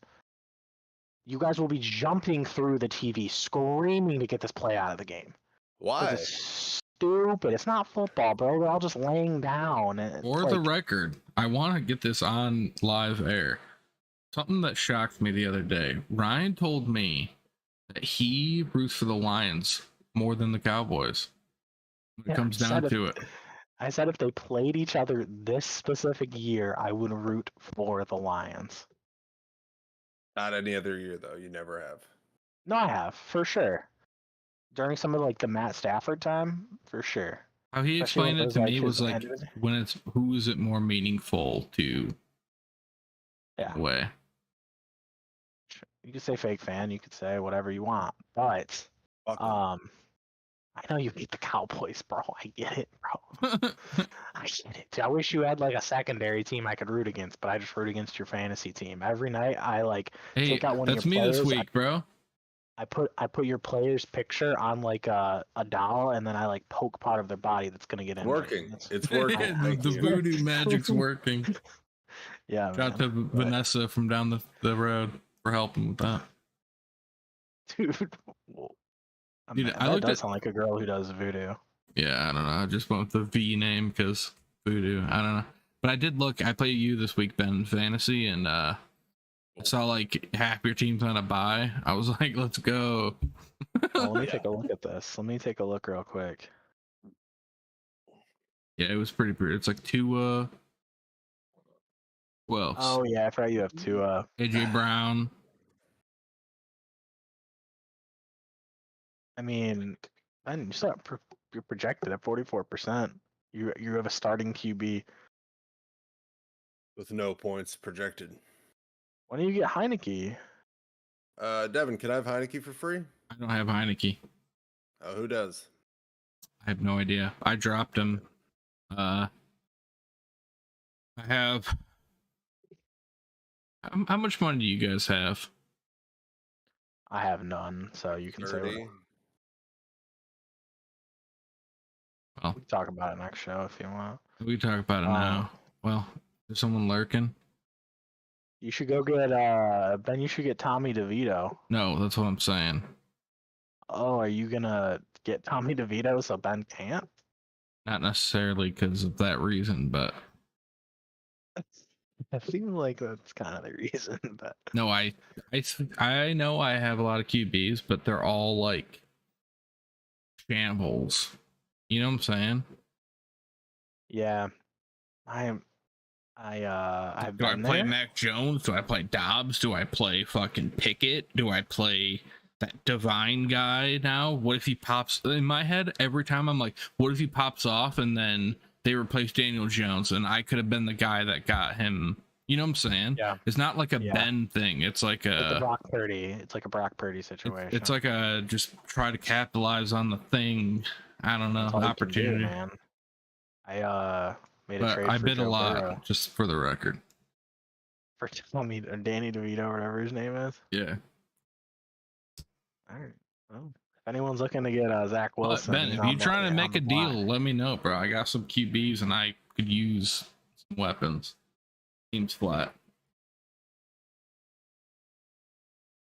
you guys will be jumping through the TV, screaming to get this play out of the game. Why? It's stupid. It's not football, bro. They're all just laying down. For the record, I want to get this on live air. Something that shocked me the other day. Ryan told me that he roots for the Lions more than the Cowboys when it comes down to it. I said if they played each other this specific year, I would root for the Lions. Not any other year, though. You never have. No, I have, for sure. During some of like the Matt Stafford time, for sure. How he explained it to me was like, when it's who is it more meaningful to? Yeah. Way. You could say fake fan, you could say whatever you want, but I know you hate the Cowboys, bro. I get it, bro. I get it. I wish you had like a secondary team I could root against, but I just root against your fantasy team every night. I like take out one of your players. That's me this week, bro. I put your player's picture on like a doll, and then I like poke part of their body that's gonna get in. It's working. The voodoo magic's working. Yeah. Shout out to Vanessa from down the road for helping with that. Dude, Dude, that does sound like a girl who does voodoo. Yeah, I don't know. I just went with the V name because voodoo. I don't know. But I did look. I played you this week, Ben, in fantasy, and I saw like half your team's on a bye. I was like, let's go. Let me take a look at this. Let me take a look real quick. Yeah, it was pretty. It's like two. Who else? Oh yeah, I forgot you have two. AJ Brown. I mean, man, you're projected at 44%. You have a starting QB with no points projected. When do you get Heineke? Devin, can I have Heineke for free? I don't have Heineke. Oh, who does? I have no idea. I dropped him. I have. How much money do you guys have? I have none, so you can 30. say. Well, we can talk about it next show if you want. We can talk about it now. Well, is someone lurking? You should go get Ben. You should get Tommy DeVito. No, that's what I'm saying. Oh, are you gonna get Tommy DeVito so Ben can't? Not necessarily because of that reason, but it seems like that's kind of the reason. But no, I know I have a lot of QBs, but they're all like shambles. You know what I'm saying? Yeah, I've do I play Mac Jones? Do I play Dobbs? Do I play fucking Pickett? Do I play that Divine guy now? What if he pops in my head every time? I'm like, what if he pops off and then they replace Daniel Jones and I could have been the guy that got him? You know what I'm saying? Yeah. It's not like a Ben thing. It's like a Brock Purdy. It's like a Brock Purdy situation. It's like a just try to capitalize on the thing. I don't know, opportunity. Man. I made a But trade I for bid a Joe lot, Burrow just for the record. for Tommy or Danny DeVito, whatever his name is. Yeah. All right. Well, if anyone's looking to get Zach But Wilson, Ben, he's if you're on trying to on make the a block. deal, let me know, bro. I got some QBs and I could use some weapons. Team's flat.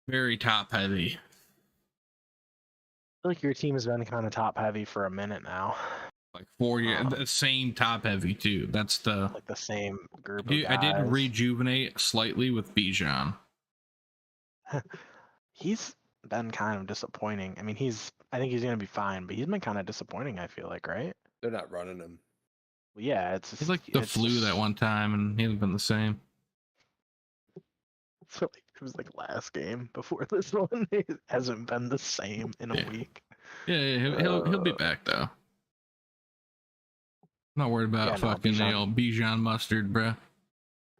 Very top heavy. I feel like your team has been kind of top heavy for a minute now. Like 4 years, the same top heavy too. That's the Like the same group of I did guys. rejuvenate slightly with Bijan. He's been kind of disappointing. I mean, I think he's gonna be fine, but he's been kind of disappointing. I feel like, right? They're not running him. Well, yeah, it's just, He's like the flu that one time, and he hasn't been the same. So it was like last game before this one. It hasn't been the same in a week. Yeah, he'll be back though. I'm not worried about fucking Bijan mustard, bro.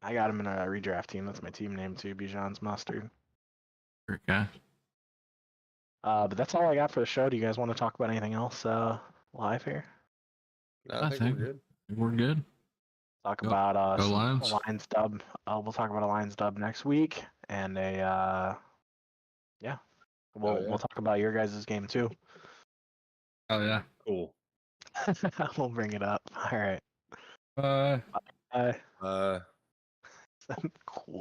I got him in a redraft team. That's my team name too, Bijan's Mustard. Okay. But that's all I got for the show. Do you guys want to talk about anything else live here? No, I think we're good. We're good. Talk about go some Lions. Lions dub. We'll talk about a Lions dub next week, and we'll talk about your guys' game too. Oh yeah. Cool. We'll bring it up. All right. Bye. Bye. Cool.